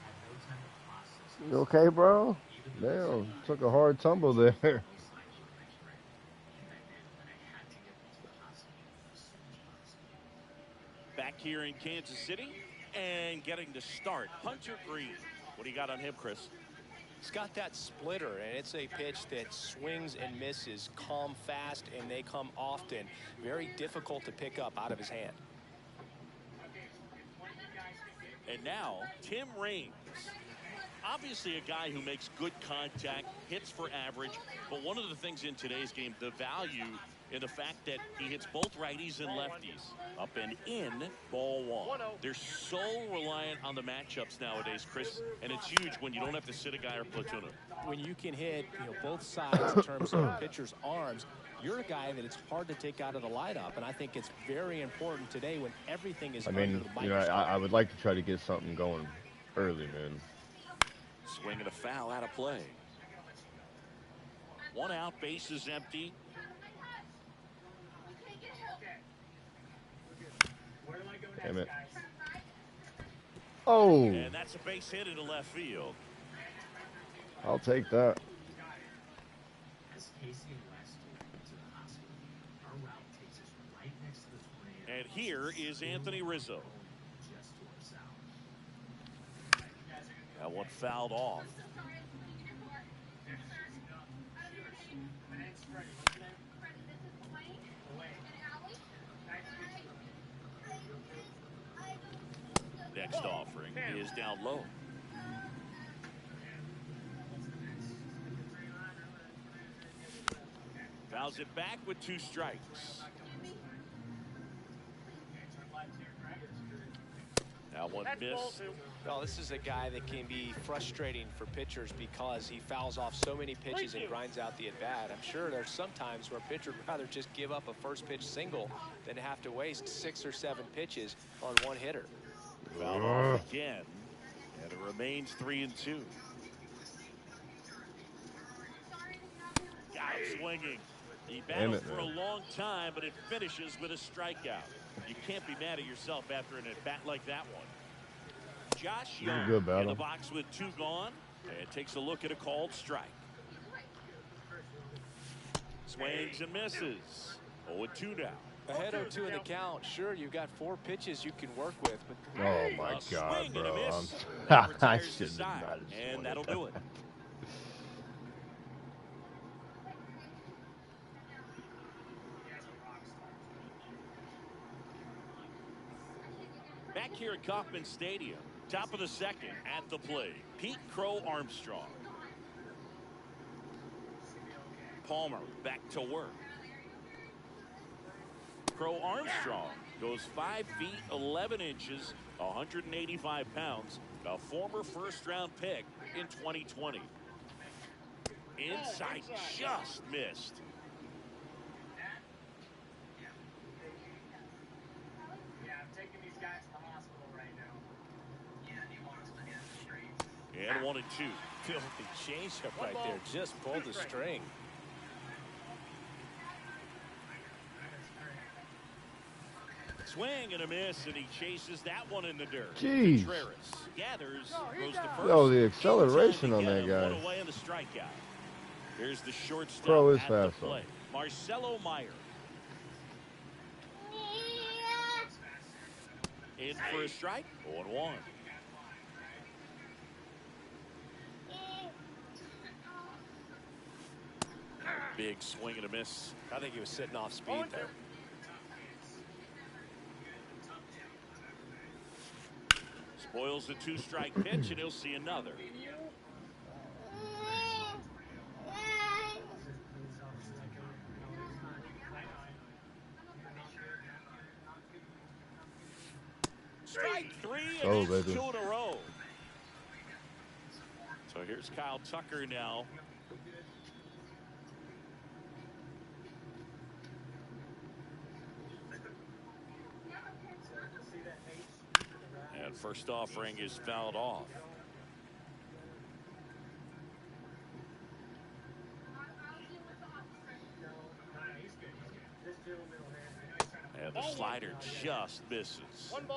You okay, bro? Damn, took a hard tumble there. Back here in Kansas City, and getting to start, Hunter Green. What do you got on him, Chris? He's got that splitter, and it's a pitch that swings and misses, come fast, and they come often. Very difficult to pick up out of his hand. And now, Tim Raines. Obviously a guy who makes good contact, hits for average, but one of the things in today's game, the value in the fact that he hits both righties and lefties. Up and in, ball 1. They're so reliant on the matchups nowadays, Chris, and it's huge when you don't have to sit a guy or platoon him. when you can hit, both sides in terms of pitchers' arms, you're a guy that it's hard to take out of the lineup. And I think it's very important today when everything is under the microscope. I would like to try to get something going early, man. Swing and a foul out of play. 1 out, bases empty. Damn it. Oh. And that's a base hit into left field. I'll take that. And here is Anthony Rizzo. That one fouled off. Next offering is down low. Fouls it back with 2 strikes. That one missed. Well, this is a guy that can be frustrating for pitchers because he fouls off so many pitches and grinds out the at-bat. I'm sure there's some times where a pitcher would rather just give up a first pitch single than have to waste 6 or 7 pitches on one hitter. Fouled off again, and it remains 3-2. Got him swinging. He battled for a long time, but it finishes with a strikeout. You can't be mad at yourself after an at-bat like that one. Josh Young in the box with 2 gone, and takes a look at a called strike. Swings and misses. 0-2 now. Ahead 0-2 in the count. Sure, you've got 4 pitches you can work with, but oh my God, bro! I should not. And that'll do it. Back here at Kauffman Stadium, top of the 2nd at the plate, Pete Crow Armstrong. Palmer back to work. Crow Armstrong goes 5 feet 11 inches, 185 pounds, a former first-round pick in 2020. Inside just missed. And 1-2. Filthy changeup right there. Just pulled the string. Swing and a miss, and he chases that one in the dirt. Jeez. Contreras gathers, goes to first. Yo, the acceleration on that guy. One away on the strikeout. Here's the shortstop Crow is at fast, the plate. Marcelo Meyer. In for a strike. 0-1. Big swing and a miss. I think he was sitting off speed there. Spoils the 2-strike pitch, and he'll see another. Strike 3, and it's 2 in a row. So here's Kyle Tucker now. And first offering is fouled off. And the slider just misses.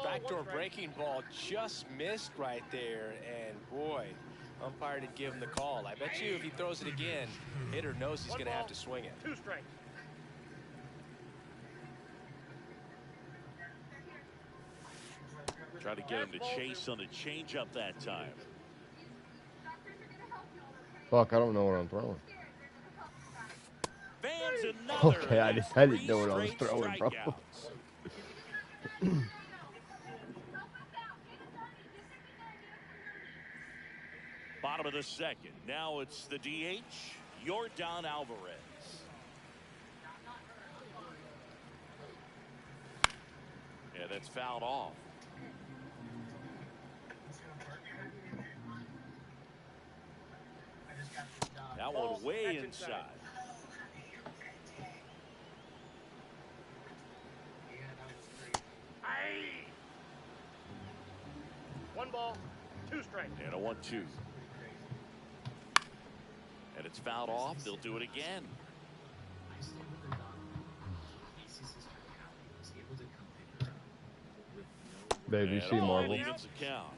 Backdoor breaking ball just missed right there. And boy, umpire did give him the call. I bet you if he throws it again, hitter knows he's going to have to swing it. 2 strikes. Try to get him to chase on the changeup that time. Fuck, I don't know what I'm throwing. Fans another. Okay, I didn't know what I was throwing, bro. Bottom of the 2nd. Now it's the DH, Yordan Alvarez. Yeah, that's fouled off. That one way inside. Aye. 1 ball, 2 strikes. And a 1-2. And it's fouled off. They'll do it again. Baby, you see Marvel. Evens the count.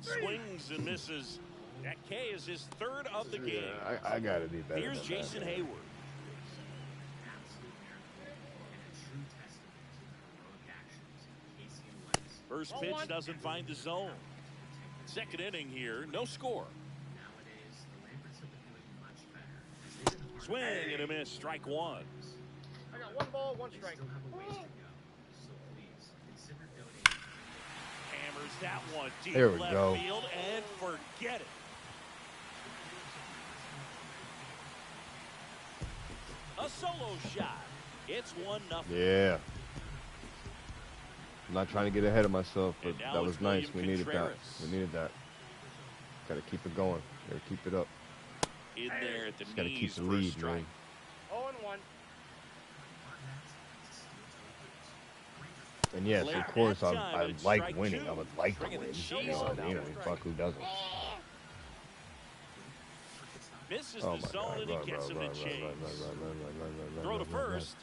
Swings and misses. That K is his 3rd of the game. I got to be better. Here's Jason Hayward. First pitch doesn't find the zone. Second inning here, no score. Swing and a miss, strike 1. I got 1 ball, 1 strike. Hammers that one deep There we left go. field and forget it. A solo shot. It's 1-0. Yeah. I'm not trying to get ahead of myself, but And now that was it's nice. William We needed that. Contreras. We needed that. Got to keep it going. Got to keep it up. In there at the Just got to knees keep the for a lead, strike. man. 0-1. And yes, Late of course, that time, I it's like strike winning. 2. I would like to Bringing win. the You cheese know what I on mean? that I mean, fuck, who doesn't? Misses Oh, the my zone God. and he gets him to chase. Throw to first,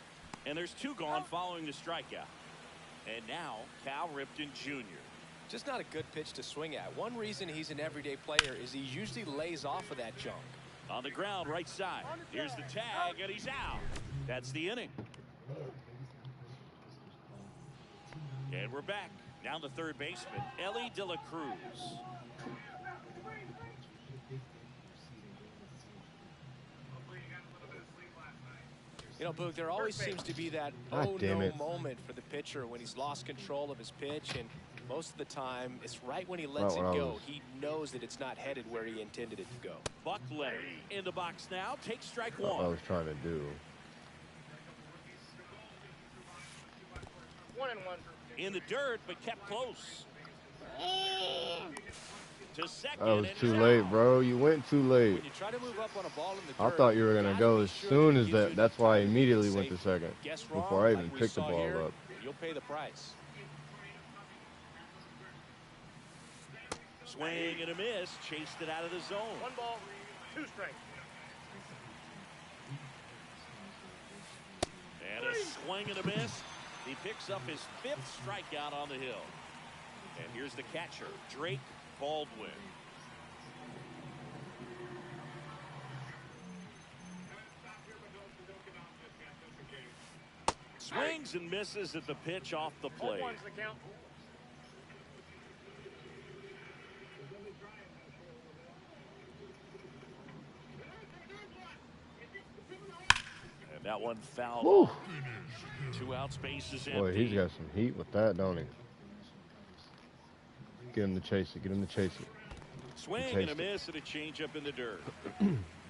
and there's 2 gone following the strikeout. And now, Cal Ripken Jr. Just not a good pitch to swing at. One reason he's an everyday player is he usually lays off of that junk. On the ground, right side. Here's the tag, and he's out. That's the inning. And we're back. Down the third baseman, Ellie De La Cruz. You know, Boog, there always seems to be that God damn it. moment for the pitcher when he's lost control of his pitch, and most of the time it's right when he lets Right it when I go. was- He knows that it's not headed where he intended it to go. Buck Leonard in the box now. Takes strike What I 1. was trying to do. 1-1. In the dirt, but kept close. To second. That was and too he's late, out. bro. You went too late. When you try to move up on a ball in the I dirt, thought you were going to gotta go be as sure soon that as gives you that. enough That's why I time to immediately be went to safe. second. Guess wrong, Before I even like we picked the saw ball here, up. You'll pay the price. Swing and a miss. Chased it out of the zone. 1 ball, 2 strikes. And a swing and a miss. He picks up his 5th strikeout on the hill. And here's the catcher, Drake Baldwin. Swings and misses at the pitch off the plate. 0-1's the count. And that one fouled Whew. off. 2 out, spaces empty. Boy, he's got some heat with that, don't he? Get him to chase it. Get him to chase it. Swing and a miss and a changeup in the dirt.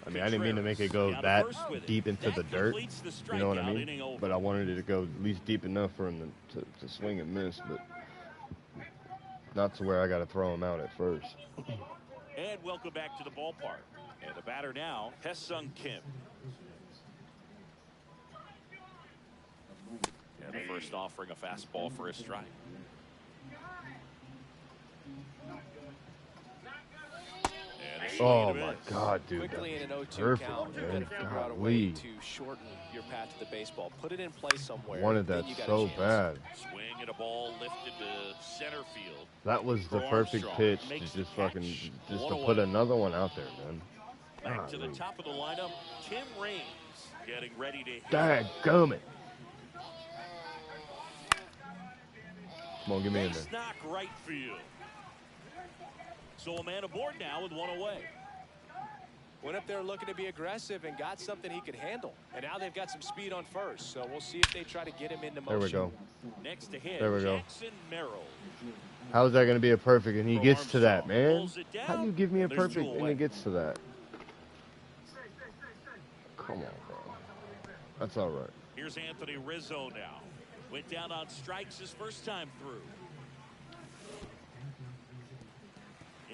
I mean, I didn't mean to make it go Got a that first with it. deep into That the dirt. completes the You know what I strikeout inning mean? over. But I wanted it to go at least deep enough for him to swing and miss, but not to where I got to throw him out at first. And welcome back to the ballpark. And the batter now, Hesung Kim. And the first offering a fastball for a strike. And a swing Oh and a my miss. God, dude. Quickly in an That was 0-2 perfect, count, you've got man. to figure out a way Golly. to shorten your path to the baseball. Put it in play somewhere. Wanted then that you got a so chance. bad. Swing and a ball lifted to center field. That was the For perfect Armstrong. pitch to Makes just the fucking catch. just One to away. put another one out there, man. Back to the Golly. top of the lineup, Tim Raines getting ready to hit. Dadgummit. Come on, give me in there. Base knock right field. So a man aboard now with 1 away. Went up there looking to be aggressive and got something he could handle. And now they've got some speed on first. So we'll see if they try to get him into motion. There we go. Next to hit, There we go. Jackson Merrill. How is that going to be a perfect? And he For gets to that, Armstrong. man. Pulls it How do you down. give me a There's perfect 2 and away. it gets to that? Come on, bro. That's all right. Here's Anthony Rizzo now. Went down on strikes his first time through.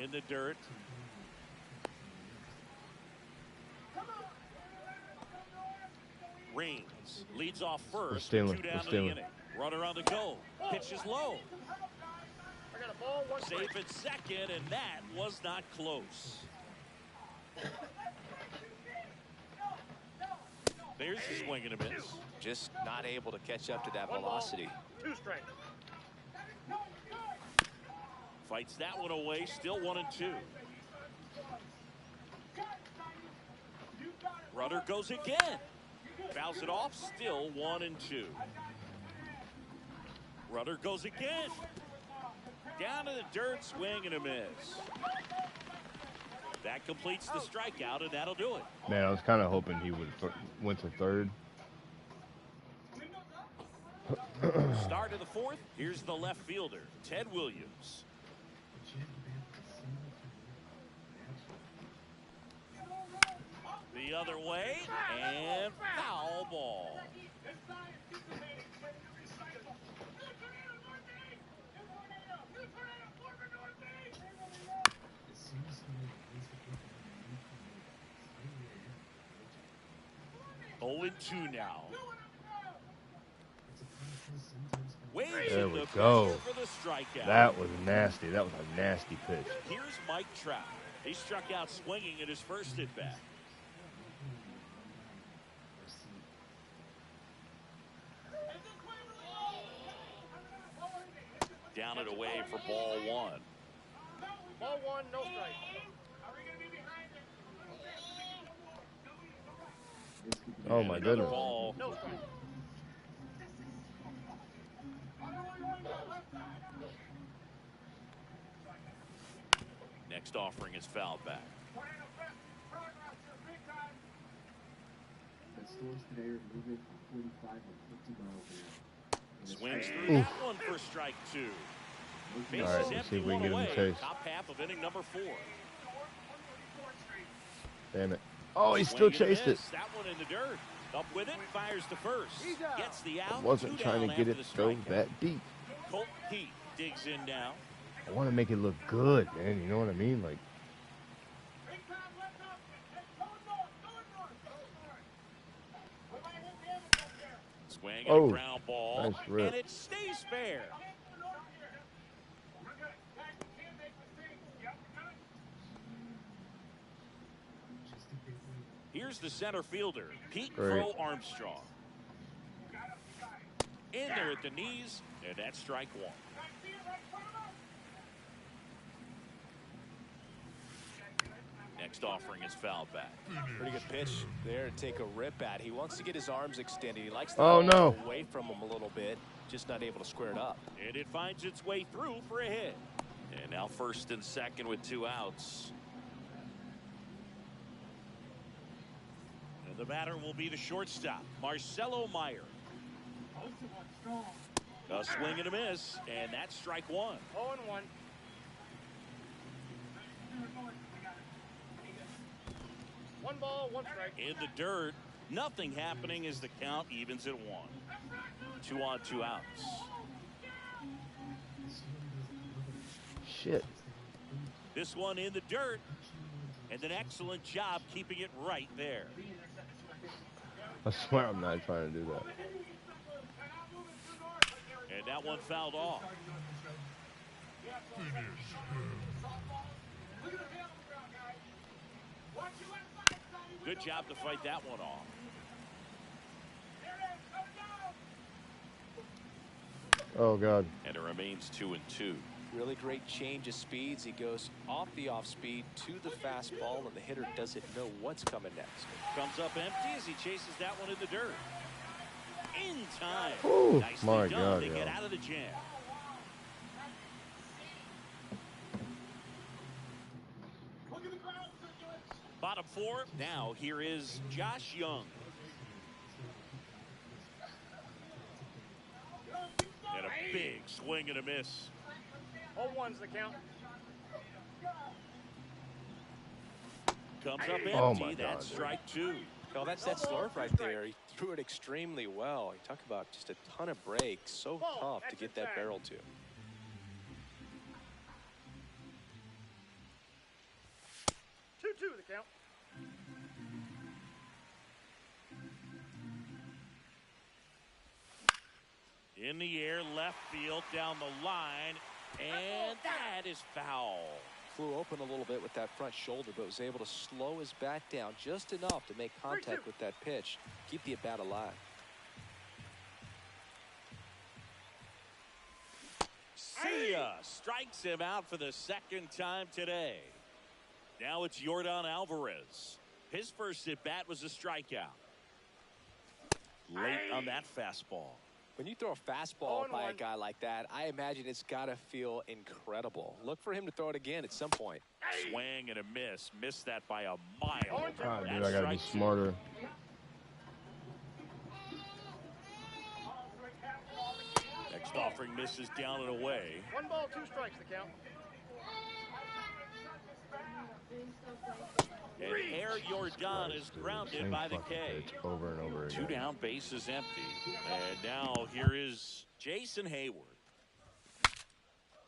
In the dirt. Reigns leads off first. stealing. 2 We're down in the stealing. inning. Runner on the go. Pitch is low. I got a ball, one strike. Safe at second, and that was not close. There's the swing and a miss. Just not able to catch up to that One velocity. ball, 2 strikes. Fights that one away. Still 1-2. Runner goes again. Fouls it off. Still 1-2. Runner goes again. Down to the dirt. Swing and a miss. That completes the strikeout, and that'll do it. Man, I was kind of hoping he would have went to third. Start of the fourth. Here's the left fielder, Ted Williams. The other way, and foul ball. Oh, 2 now. There we go. For the strikeout. That was nasty. That was a nasty pitch. Here's Mike Trout. He struck out swinging at his first at bat. Down and away for ball 1. Ball 1, no strike. Oh my goodness. Ball. No strike. Next offering is fouled back. Swings through that one for strike 2. Bases All right, let's see empty, if we can one get him away. to chase. Top half of inning number 4. Damn it. Oh, he still chased it. That one in the dirt. Up with it, fires to first. Gets the out. I wasn't 2 trying down to get after it the so strikeout. that deep. Colt Pete digs in now. I want to make it look good, man. You know what I mean? Like, Swing Oh, and a ground ball, nice rip. and it stays fair. Here's the center fielder, Pete Great. Crow Armstrong. In there at the knees, and that's strike 1. Next offering is fouled back. Pretty good pitch there to take a rip at. He wants to get his arms extended. He likes to Oh, go no. away from him a little bit, just not able to square it up. And it finds its way through for a hit. And now first and second with 2 outs. And the batter will be the shortstop, Marcelo Meyer. A swing and a miss, and that's strike 1. 0-1. One ball, 1 strike. In the dirt, nothing happening as the count evens at 1. 2 on, 2 outs. shit. This one in the dirt, and an excellent job keeping it right there. I swear I'm not trying to do that. And that one fouled off. Good job to fight that one off. Oh, God. And it remains 2-2. Really great change of speeds. He goes off the off speed to the fastball, and the hitter doesn't know what's coming next. Comes up empty as he chases that one in the dirt. In time. Ooh, Nicely my done God, to yo. get out of the jam. Bottom 4. Now here is Josh Young. And a big swing and a miss. 0-1's the count. Comes up empty. Oh, my God. That's strike 2. Oh, that's that slurve right there. He threw it extremely well. You talk about just a ton of breaks. So tough to get that barrel to. count. In the air, left field, down the line, and that is foul. Flew open a little bit with that front shoulder, but was able to slow his bat down just enough to make contact with that pitch, keep the at-bat alive. See ya! Strikes him out for the second time today. Now it's Yordan Alvarez. His first at-bat was a strikeout. Late on that fastball. When you throw a fastball by a guy like that, I imagine it's got to feel incredible. Look for him to throw it again at some point. Swing and a miss. Missed that by a mile. God, dude, I got to be smarter. Next offering misses down and away. 1 ball, 2 strikes the count. And Air Yordan is grounded by the K. Over and over again. 2 down, base is empty. And now here is Jason Hayward.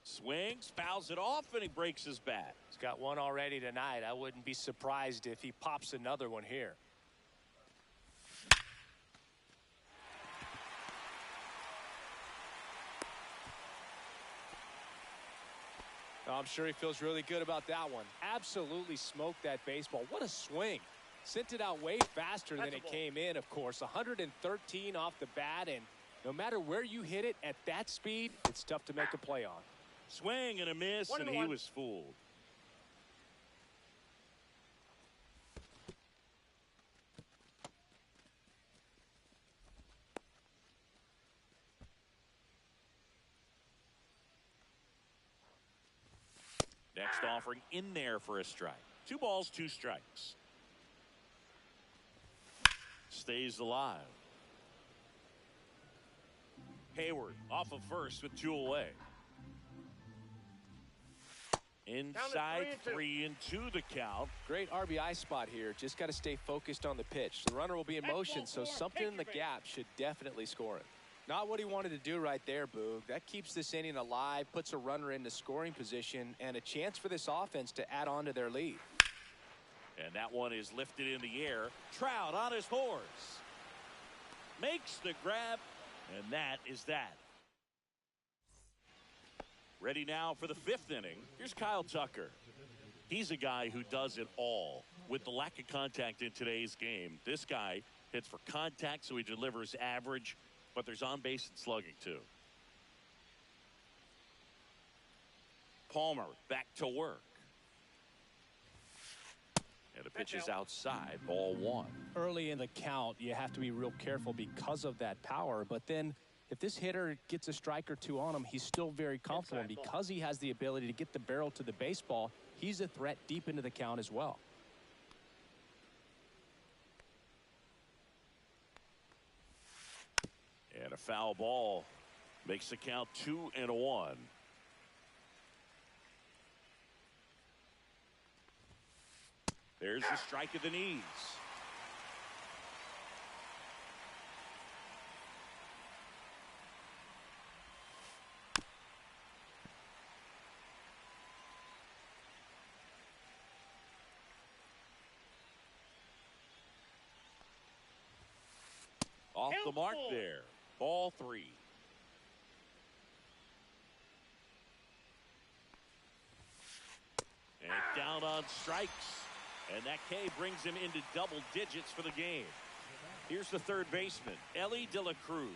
Swings, fouls it off, and he breaks his bat. He's got one already tonight. I wouldn't be surprised if he pops another one here. I'm sure he feels really good about that one. Absolutely smoked that baseball. What a swing. Sent it out way faster than it came in, of course. 113 off the bat, and no matter where you hit it at that speed, it's tough to make a play on. Swing and a miss, and he was fooled. Next offering in there for a strike. 2 balls, 2 strikes. Stays alive. Hayward off of first with 2 away. Inside 3-2 the count. Great RBI spot here. Just got to stay focused on the pitch. The runner will be in motion, so something in the gap should definitely score him. Not what he wanted to do right there, Boog. That keeps this inning alive, puts a runner into scoring position, and a chance for this offense to add on to their lead. And that one is lifted in the air. Trout on his horse. Makes the grab, and that is that. Ready now for the 5th inning. Here's Kyle Tucker. He's a guy who does it all. With the lack of contact in today's game, this guy hits for contact, so he delivers average, but there's on base and slugging too. Palmer back to work. And the pitch is outside, ball 1. Early in the count, you have to be real careful because of that power. But then if this hitter gets a strike or 2 on him, he's still very comfortable. And because he has the ability to get the barrel to the baseball, he's a threat deep into the count as well. And a foul ball makes the count 2-1. There's the strike of the knees. Off the mark there. Ball 3. And down on strikes. And that K brings him into double digits for the game. Here's the third baseman, Ellie De La Cruz.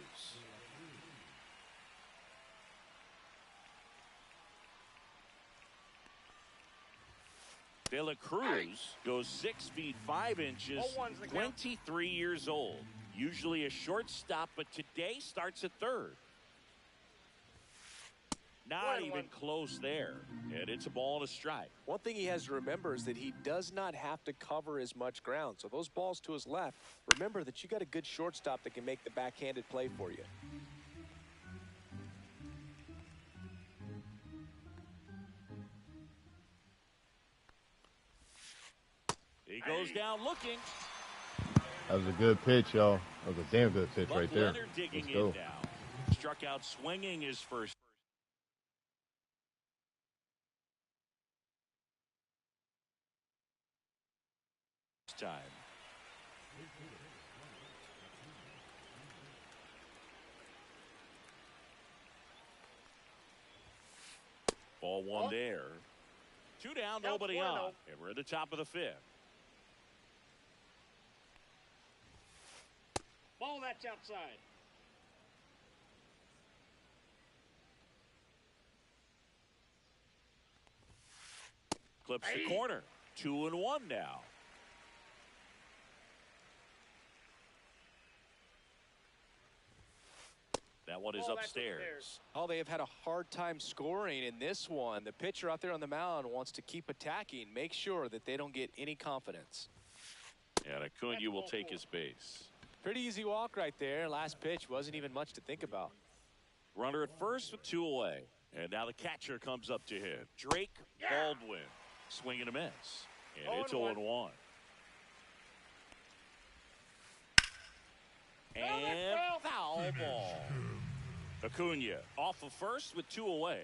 De La Cruz goes 6 feet 5 inches, 23 years old. Usually a shortstop, but today starts at third. Not even close there. And it's a ball and a strike. One thing he has to remember is that he does not have to cover as much ground. So those balls to his left, remember that you got a good shortstop that can make the backhanded play for you. He goes down looking. That was a good pitch, y'all. That was a damn good pitch right there. Leonard digging Let's go. in now. Struck out swinging his first. time. Ball one there. 2 down, nobody on. And we're at the top of the 5th. Ball that's outside. Clips the corner. 2-1 now. That one is upstairs. Oh, they have had a hard time scoring in this one. The pitcher out there on the mound wants to keep attacking, make sure that they don't get any confidence. And Acuna will take his base. Pretty easy walk right there. Last pitch wasn't even much to think about. Runner at first with 2 away. And now the catcher comes up to hit. Drake Baldwin. Swing and a miss. And it's 0-1. And foul ball. Acuna off of first with 2 away.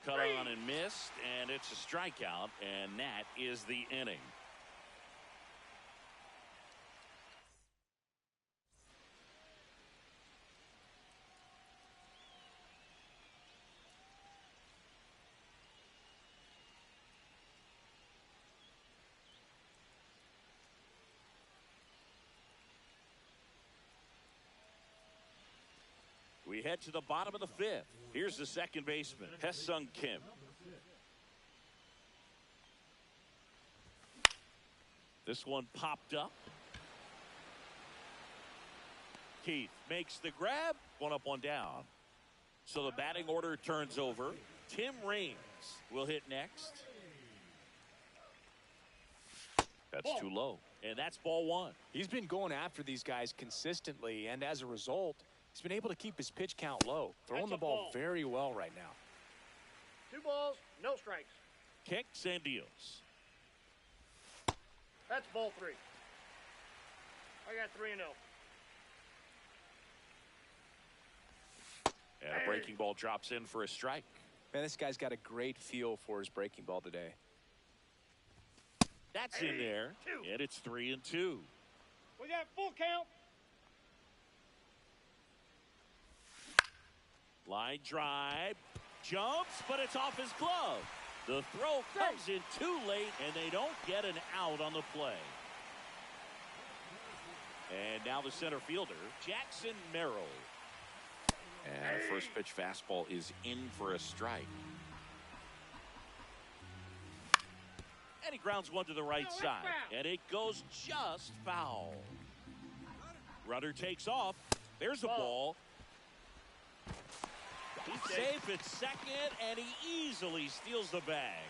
Cut on and missed, and it's a strikeout, and that is the inning. We head to the bottom of the 5th. Here's the second baseman, Hesung Kim. This one popped up. Keith makes the grab. 1 up, 1 down. So the batting order turns over. Tim Raines will hit next. That's too low. And that's ball 1. He's been going after these guys consistently, and as a result, he's been able to keep his pitch count low. Throwing the ball very well right now. 2 balls, no strikes. Kicks and deals. That's ball 3. I got 3-0. And a breaking ball drops in for a strike. Man, this guy's got a great feel for his breaking ball today. That's in there, and it's 3-2. We got full count. Line drive, jumps, but it's off his glove. The throw comes in too late, and they don't get an out on the play. And now the center fielder, Jackson Merrill. And the first pitch fastball is in for a strike. And he grounds one to the right side, and it goes just foul. Runner takes off. There's a ball. He's safe at second, and he easily steals the bag.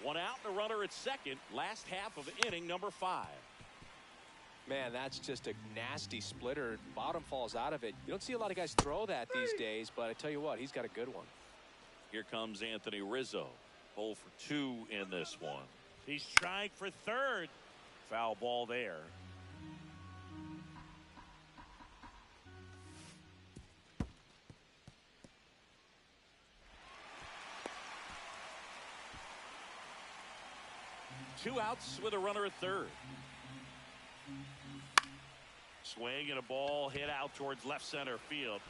1 out and a runner at second. Last half of inning number 5. Man, that's just a nasty splitter. Bottom falls out of it. You don't see a lot of guys throw that these days, but I tell you what, he's got a good one. Here comes Anthony Rizzo. 0 for 2 in this one. He's trying for third. Foul ball there. Two outs with a runner at third. Swing and a ball hit out towards left center field.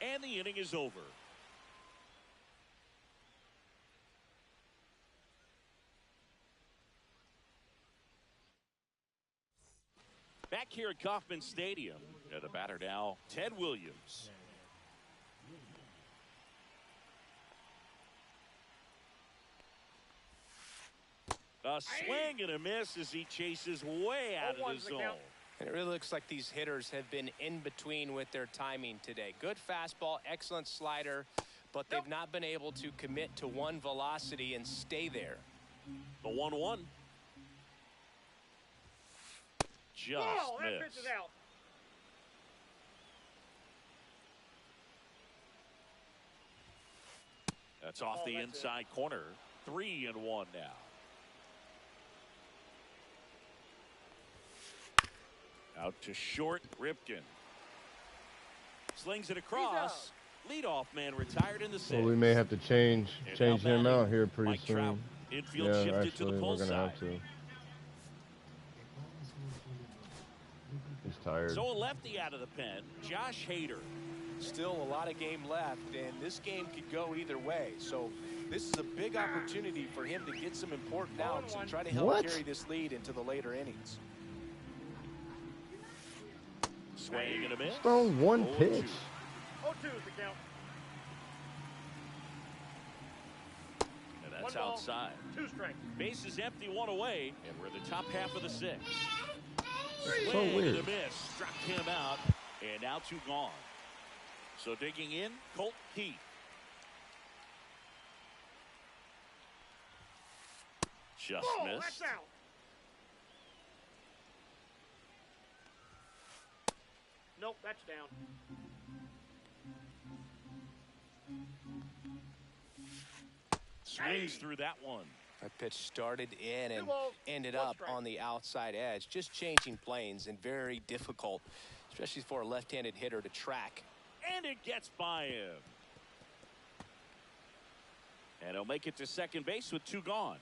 And the inning is over. Back here at Kauffman Stadium, and the batter now, Ted Williams. A swing and a miss as he chases way out of the zone. And it really looks like these hitters have been in between with their timing today. Good fastball, excellent slider, but they've not been able to commit to one velocity and stay there. The 1-1. Just that missed. pitch is out. That's off the inside corner. 3-1 now. Out to short, Ripken. Slings it across. Leadoff man retired in the sixth. Well, we may have to change him out here pretty Mike soon. Trout. Infield Yeah, shifted actually, to the pull we're gonna side. have to. He's tired. So a lefty out of the pen, Josh Hader. Still a lot of game left, and this game could go either way. So this is a big opportunity for him to get some important outs and try to help carry this lead into the later innings. Swing and a miss. Thrown one pitch. 0-2 is the count. And that's outside. 2 strikes. Base is empty, 1 away, and we're in the top half of the 6th. So Swing weird. and a miss. Struck him out, and now 2 gone. So digging in, Colt Heath. Just missed. That's out. Nope, that's down. Swings through that one. That pitch started in and 2 balls, ended 1 up strike. on the outside edge. Just changing planes and very difficult, especially for a left-handed hitter to track. And it gets by him. And he'll make it to second base with 2 gone.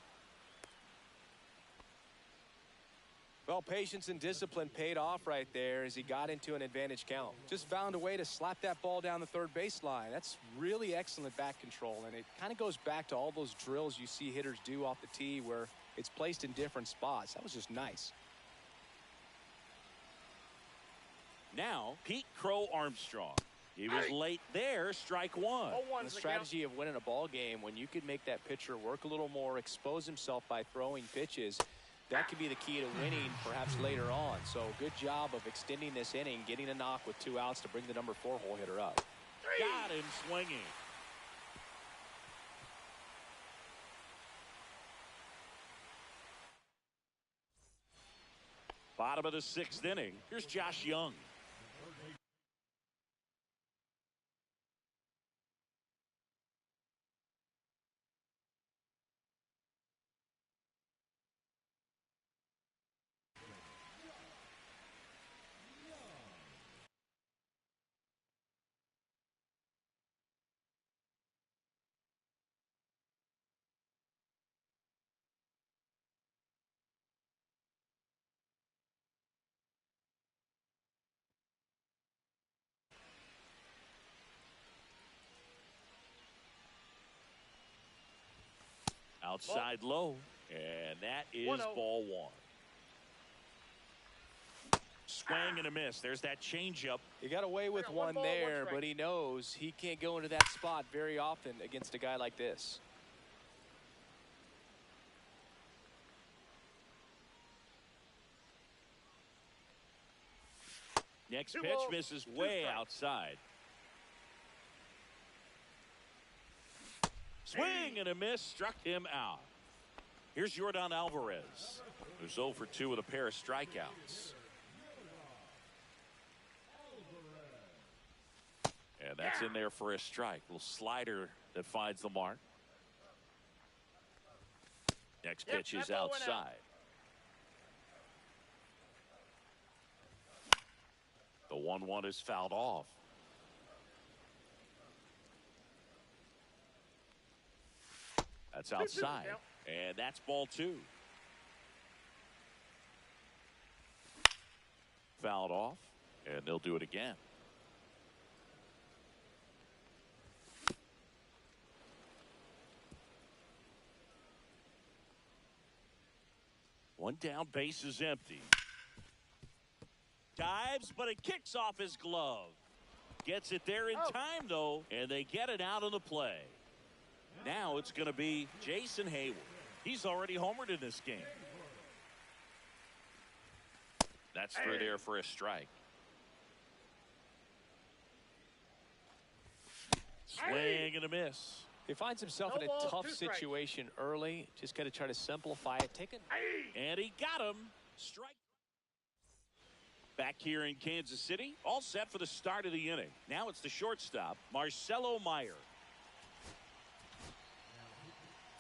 Well, patience and discipline paid off right there as he got into an advantage count. Just found a way to slap that ball down the third baseline. That's really excellent bat control, and it kind of goes back to all those drills you see hitters do off the tee where it's placed in different spots. That was just nice. Now, Pete Crow Armstrong. He was late there, strike 1. 0-1 The is the strategy of winning a ball game, when you could make that pitcher work a little more, expose himself by throwing pitches, that could be the key to winning perhaps later on. So good job of extending this inning, getting a knock with 2 outs to bring the number 4 hole hitter up. Got him swinging. Bottom of the 6th inning. Here's Josh Young. Outside low, and that is 1-0. ball 1. Swing and a miss. There's that changeup. He got away with got 1 one ball, 1 there, strike. but he knows he can't go into that spot very often against a guy like this. Next 2 pitch balls, misses 2 way strikes. outside. Swing and a miss, struck him out. Here's Jordan Alvarez, who's 0 for 2 with a pair of strikeouts. And that's in there for a strike. Little slider that finds the mark. Next Yep, pitch is that ball went out. outside. The 1-1 is fouled off. That's 2-2 outside. count. And that's ball 2. Fouled off, and they'll do it again. One down, base is empty. Dives, but it kicks off his glove. Gets it there in time, though, and they get it out of the play. Now it's going to be Jason Hayward. He's already homered in this game. That's through there for a strike. Swing and a miss. He finds himself in No a balls, tough 2 strikes. situation early. Just got to try to simplify it. Take it. And he got him. Strike. Back here in Kansas City, all set for the start of the inning. Now it's the shortstop, Marcelo Meyer.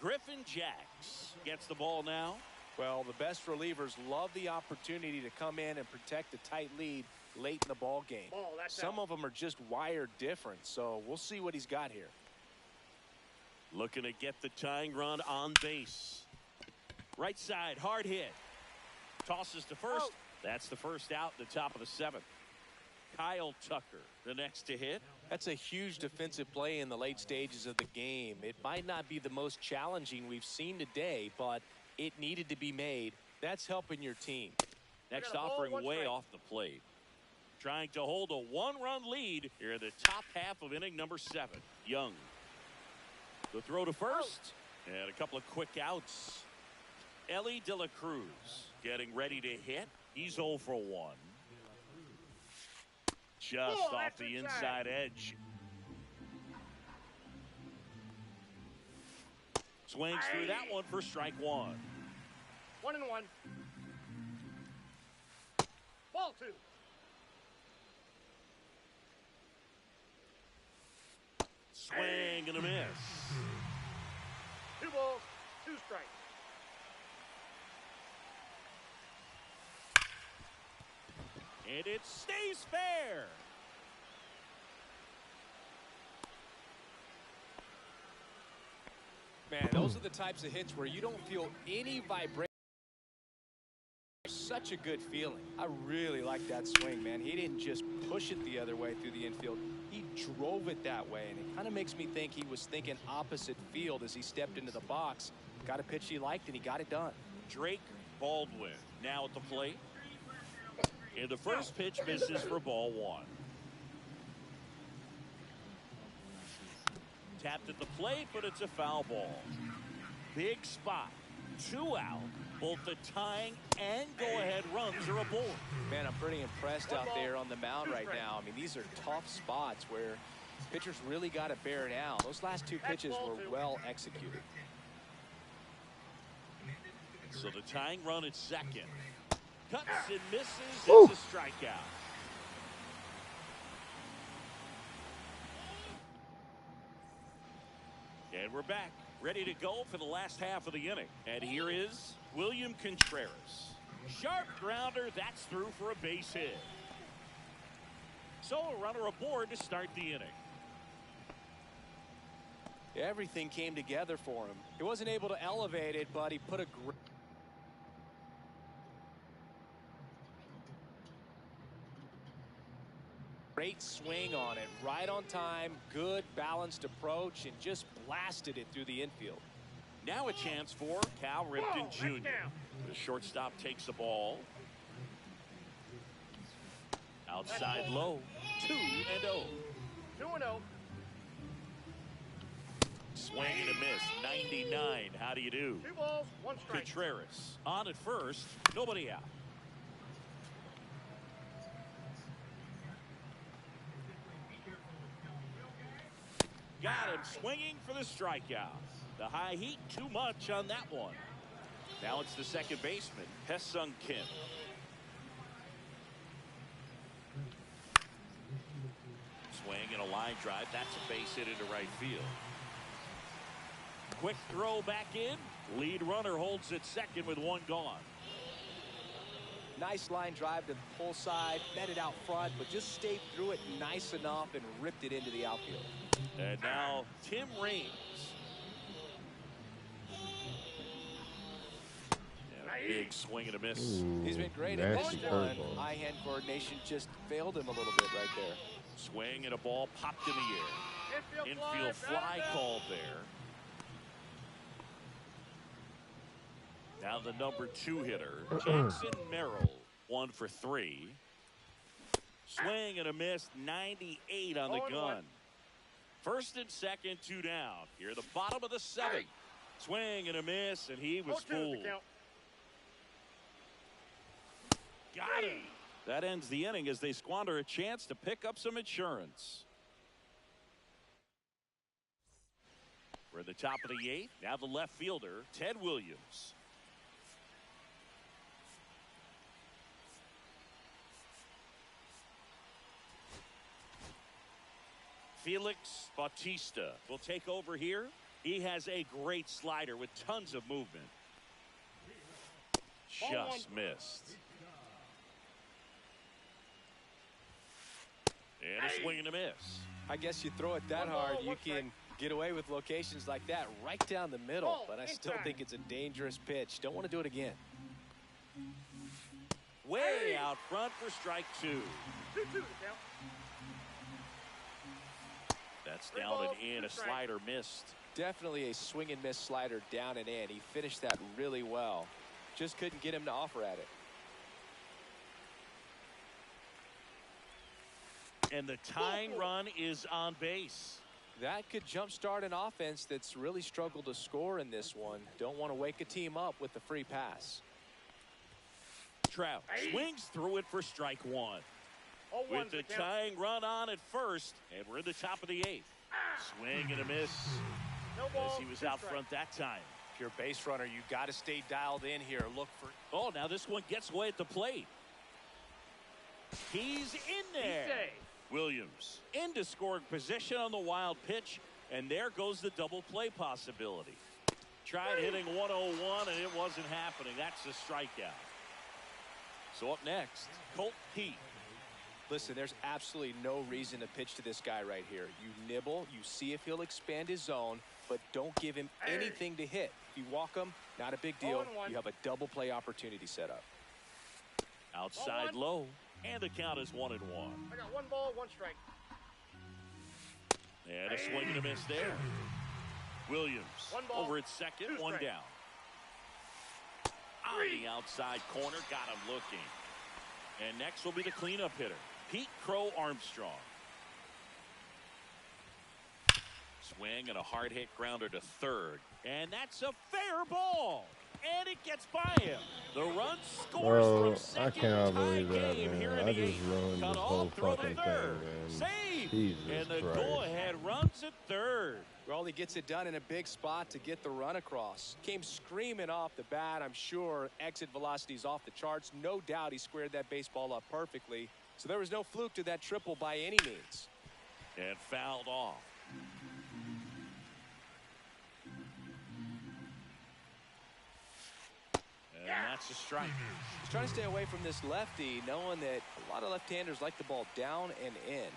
Griffin Jacks gets the ball now. Well, the best relievers love the opportunity to come in and protect a tight lead late in the ball game. Some of them are just wired different, so we'll see what he's got here. Looking to get the tying run on base. Right side, hard hit. Tosses to first. That's the first out in the top of the 7th. Kyle Tucker, the next to hit. That's a huge defensive play in the late stages of the game. It might not be the most challenging we've seen today, but it needed to be made. That's helping your team. Next offering way off the plate. Trying to hold a 1-run lead here in the top half of inning number 7. Young. The throw to first. And a couple of quick outs. Ellie De La Cruz getting ready to hit. He's 0 for 1. Just off the inside edge. Swings through that one for strike 1. 1-1. Ball 2. Swing and a miss. 2 balls, 2 strikes. And it stays fair. Man, those are the types of hits where you don't feel any vibration. Such a good feeling. I really like that swing, man. He didn't just push it the other way through the infield. He drove it that way, and it kind of makes me think he was thinking opposite field as he stepped into the box. Got a pitch he liked, and he got it done. Drake Baldwin now at the plate. And the first pitch misses for ball 1. Tapped at the plate, but it's a foul ball. Big spot. 2 out. Both the tying and go-ahead runs are aboard. Man, I'm pretty impressed out there on the mound right now. I mean, these are tough spots where pitchers really got to bear down. Those last 2 pitches were well executed. So the tying run at second. Cuts and misses. It's a strikeout. And we're back, ready to go for the last half of the inning. And here is William Contreras. Sharp grounder, that's through for a base hit. So a runner aboard to start the inning. Everything came together for him. He wasn't able to elevate it, but he put a great swing on it, right on time, good balanced approach, and just blasted it through the infield. Now a chance for Cal Ripken Jr. The shortstop takes the ball. Outside low, 2-0. 2-0. Swing and a miss, 99. How do you do? 2 balls, 1 strike. Contreras on at first, nobody out. Got him swinging for the strikeout. The high heat, too much on that one. Now it's the second baseman, Hesung Kim. Swing and a line drive. That's a base hit into right field. Quick throw back in. Lead runner holds at second with 1 gone. Nice line drive to the pull side, met it out front, but just stayed through it nice enough and ripped it into the outfield. And now Tim Raines. And a big swing and a miss. Ooh, he's been great in this one. Eye-hand coordination just failed him a little bit right there. Swing and a ball popped in the air. Infield fly called there. Now the number 2 hitter, Jackson Merrill, 1 for 3. Swing and a miss, 98 on the gun. First and second, 2 down. Here at the bottom of the 7th. Swing and a miss, and he was fooled. Got him. That ends the inning as they squander a chance to pick up some insurance. We're at the top of the 8th. Now the left fielder, Ted Williams. Felix Bautista will take over here. He has a great slider with tons of movement. Just missed. And a swing and a miss. I guess you throw it that hard, you can get away with locations like that right down the middle. But I still think it's a dangerous pitch. Don't want to do it again. Way out front for strike 2. 2-2 the count. That's down and in. A slider missed. Definitely a swing and miss slider down and in. He finished that really well. Just couldn't get him to offer at it. And the tying run is on base. That could jumpstart an offense that's really struggled to score in this one. Don't want to wake a team up with the free pass. Trout swings through it for strike 1. With the count. tying run on at first, and we're in the top of the 8th. Swing and a miss. No ball, As he was 2 out strikes. front that time. If you're a base runner, you got to stay dialed in here. Look for. Oh, now this one gets away at the plate. He's in there. Williams into scoring position on the wild pitch, and there goes the double play possibility. Tried hitting 101, and it wasn't happening. That's a strikeout. So up next, Colt Pete. Listen, there's absolutely no reason to pitch to this guy right here. You nibble, you see if he'll expand his zone, but don't give him anything to hit. If you walk him, not a big deal. You have a double play opportunity set up. Outside low, and the count is 1-1. I got 1 ball, 1 strike. And a swing and a miss there. Williams 1 ball, over at second, 2 1 strikes. down. On the outside corner, got him looking. And next will be the cleanup hitter, Pete Crow Armstrong. Swing and a hard hit grounder to third. And that's a fair ball. And it gets by him. The run scores Bro, from second. I cannot Tie believe that, game here man. in I the just 8th. ruined Cut this whole off, throw to fucking third. thing, man. Save. Jesus And the Christ. go-ahead runs at third. Well, he gets it done in a big spot to get the run across. Came screaming off the bat. I'm sure exit velocity's off the charts. No doubt he squared that baseball up perfectly. So there was no fluke to that triple by any means. And fouled off. And that's a strike. He's trying to stay away from this lefty, knowing that a lot of left-handers like the ball down and in.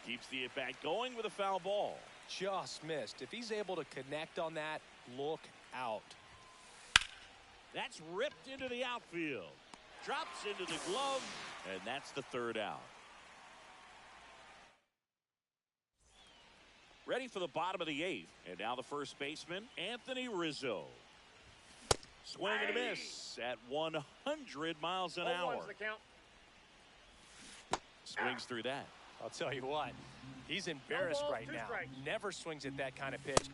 Keeps the at-bat going with a foul ball. Just missed. If he's able to connect on that, look out. That's ripped into the outfield. Drops into the glove, and that's the third out. Ready for the bottom of the 8th. And now the first baseman, Anthony Rizzo. Swing and a miss at 100 miles an hour. 0-1's the count. Swings through that. I'll tell you what, he's embarrassed ball, right 2 now. strikes. Never swings at that kind of pitch.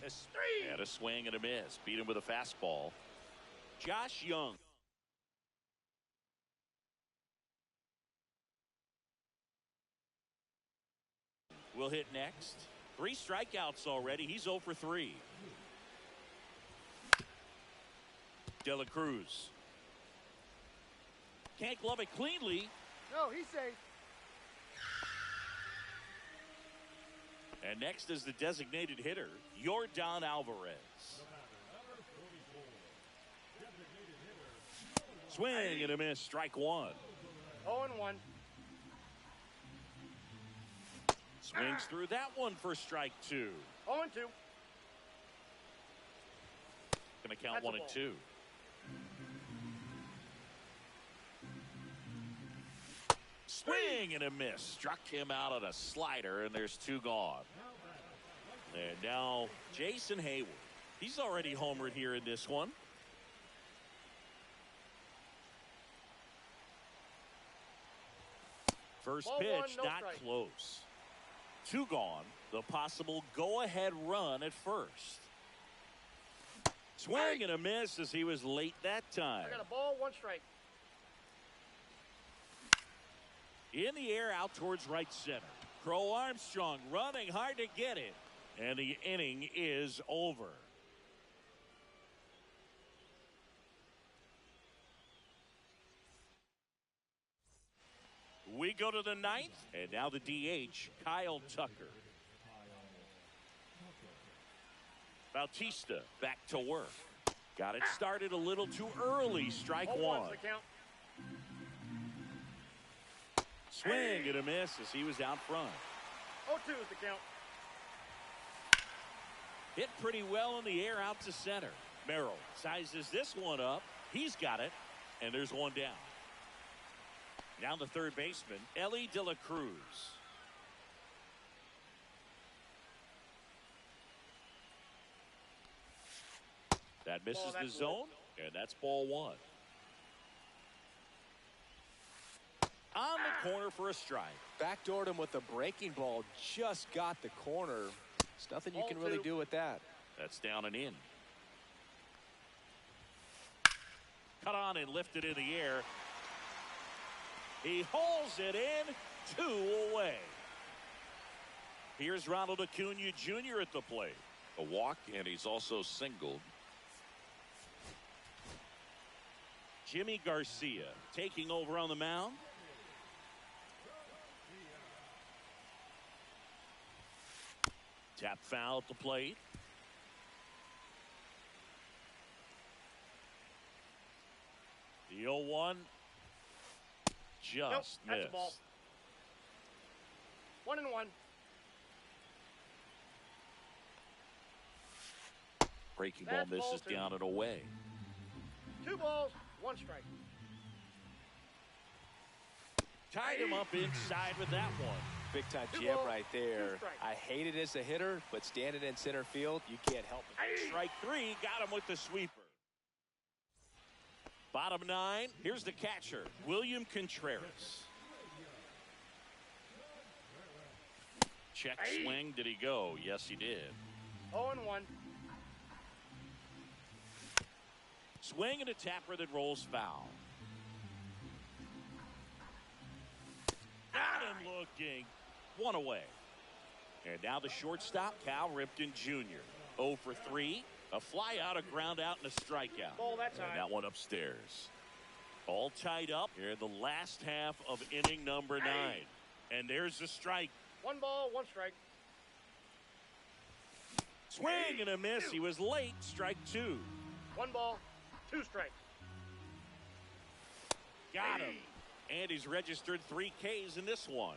And a swing and a miss. Beat him with a fastball. Josh Young. Will hit next. 3 strikeouts already. He's 0 for 3. De La Cruz. Can't glove it cleanly. No, he's safe. And next is the designated hitter, Yordan Alvarez. Swing and a miss, strike 1. 0-1. Swings through that one for strike 2. 0-2. Gonna count That's 1 a and ball. 2. Swing and a miss. Struck him out on a slider, and there's 2 gone. And now Jason Hayward. He's already homered here in this one. First Ball pitch, 1, no not strike. close. 2 gone. The possible go-ahead run at first. Swing and a miss as he was late that time. I got a ball, 1 strike. In the air out towards right center. Crow Armstrong running hard to get it. And the inning is over. We go to the 9th, and now the DH, Kyle Tucker. Bautista back to work. Got it started a little too early, strike 1. 0-1's the count. Swing and a miss as he was out front. 0-2 is the count. Hit pretty well in the air out to center. Merrill sizes this one up. He's got it, and there's one down. Down the third baseman, Ellie De La Cruz. That misses the zone, and that's ball one. On the corner for a strike. Backdoored him with the breaking ball. Just got the corner. There's nothing you can really do with that. That's down and in. Cut on and lifted in the air. He hauls it in. 2 away. Here's Ronald Acuna Jr. at the plate. A walk, and he's also singled. Jimmy Garcia taking over on the mound. Tap foul at the plate. The 0-1 just That's missed. a ball. 1-1. Breaking That's ball misses ball two. down and away. 2 balls, 1 strike. Tied him up inside with that one. Big time 2 jam balls, right 2 there. strikes. I hate it as a hitter, but standing in center field, you can't help it. Strike 3, got him with the sweeper. Bottom 9, here's the catcher, William Contreras. Check swing, did he go? Yes, he did. 0-1. Swing and a tapper that rolls foul. Got him looking. 1 away. And now the shortstop, Cal Ripken Jr. 0 for 3. A fly out, a ground out, and a strikeout. Ball that time. And that one upstairs. All tied up here in the last half of inning number 9. And there's the strike. 1 ball, 1 strike. Swing and a miss. He was late. Strike 2. 1 ball, 2 strikes. Got him. And he's registered 3 Ks in this one.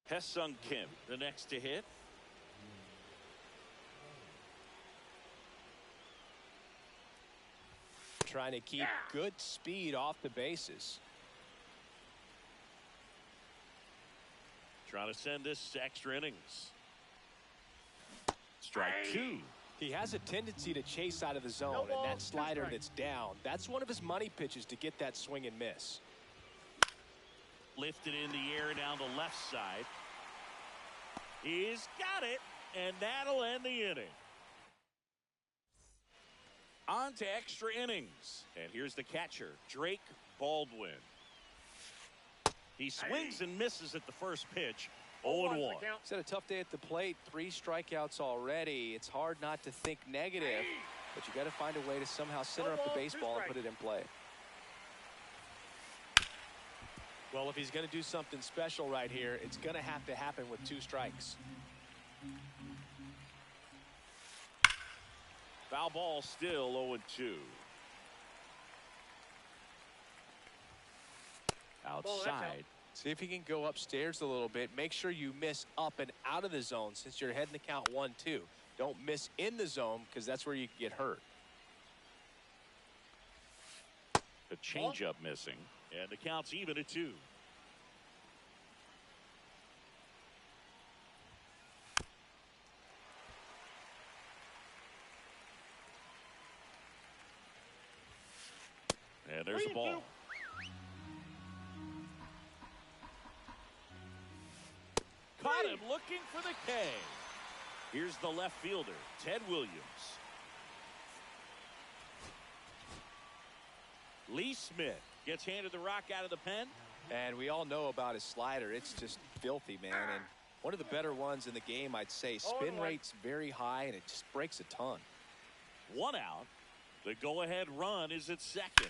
Hesung Kim, the next to hit. Trying to keep good speed off the bases. Trying to send this to extra innings. Strike 2. He has a tendency to chase out of the zone, and that slider that's down, that's one of his money pitches to get that swing and miss. Lifted in the air down the left side. He's got it, and that'll end the inning. On to extra innings. And here's the catcher, Drake Baldwin. He swings and misses at the first pitch. 0-1. He's had a tough day at the plate. 3 strikeouts already. It's hard not to think negative, but you got to find a way to somehow center up the baseball and put it in play. Well, if he's going to do something special right here, it's going to have to happen with 2 strikes. Foul ball still 0-2. Outside. See if he can go upstairs a little bit. Make sure you miss up and out of the zone since you're heading to count 1-2. Don't miss in the zone because that's where you can get hurt. The changeup missing. And the count's even at 2. And there's the ball. Caught him looking for the K. Here's the left fielder, Ted Williams. Lee Smith gets handed the rock out of the pen. And we all know about his slider. It's just filthy, man. And one of the better ones in the game, I'd say. Spin rate's very high, and it just breaks a ton. 1 out. The go-ahead run is at second.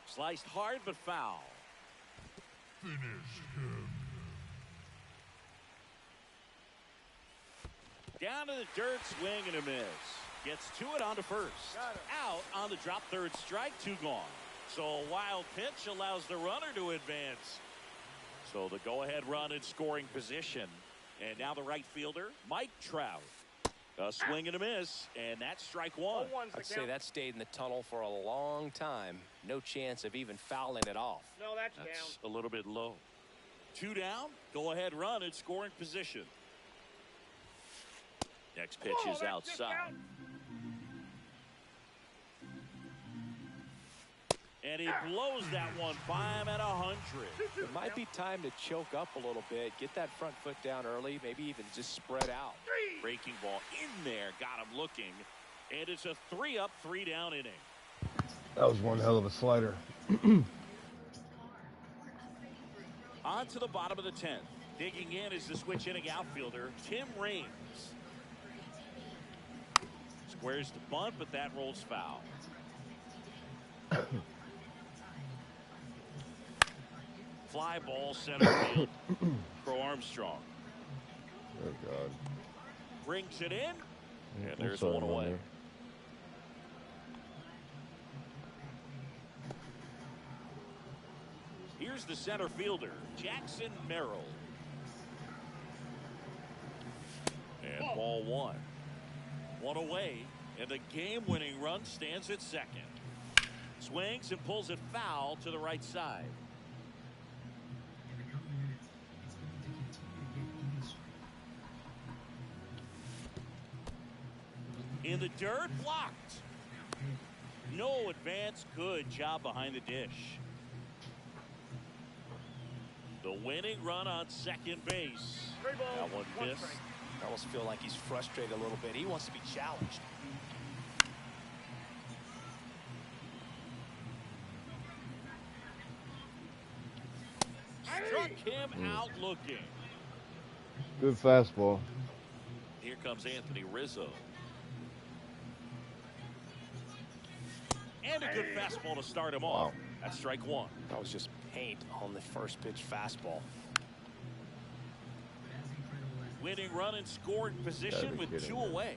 Sliced hard, but foul. Finish him. Down to the dirt, swing and a miss. Gets to it on to first. Out on the drop, third strike, 2 gone. So a wild pitch allows the runner to advance. So the go-ahead run in scoring position. And now the right fielder, Mike Trout. A swing and a miss, and that's strike 1. I'd say that stayed in the tunnel for a long time. No chance of even fouling it off. No, that's down. A little bit low. 2 down, go-ahead run in scoring position. Next pitch is outside. And he blows that one 5 at 100. It might be time to choke up a little bit, get that front foot down early, maybe even just spread out. Breaking ball in there, got him looking. And it's a 3-up, 3-down inning. That was one hell of a slider. On to the bottom of the 10th. Digging in is the switch inning outfielder, Tim Raines. Squares the bunt, but that rolls foul. Fly ball center field. Crow Armstrong. Oh, God. Brings it in. And I'm there's sorry, one away. man. Here's the center fielder, Jackson Merrill. And ball 1. 1 away, and the game-winning run stands at second. Swings and pulls it foul to the right side. In the dirt, blocked. No advance, good job behind the dish. The winning run on second base. That one missed. I almost feel like he's frustrated a little bit. He wants to be challenged. Struck him out looking. Good fastball. Here comes Anthony Rizzo. And a good fastball to start him off. That's strike 1. That was just paint on the first pitch fastball. Winning run in scoring position with 2 away.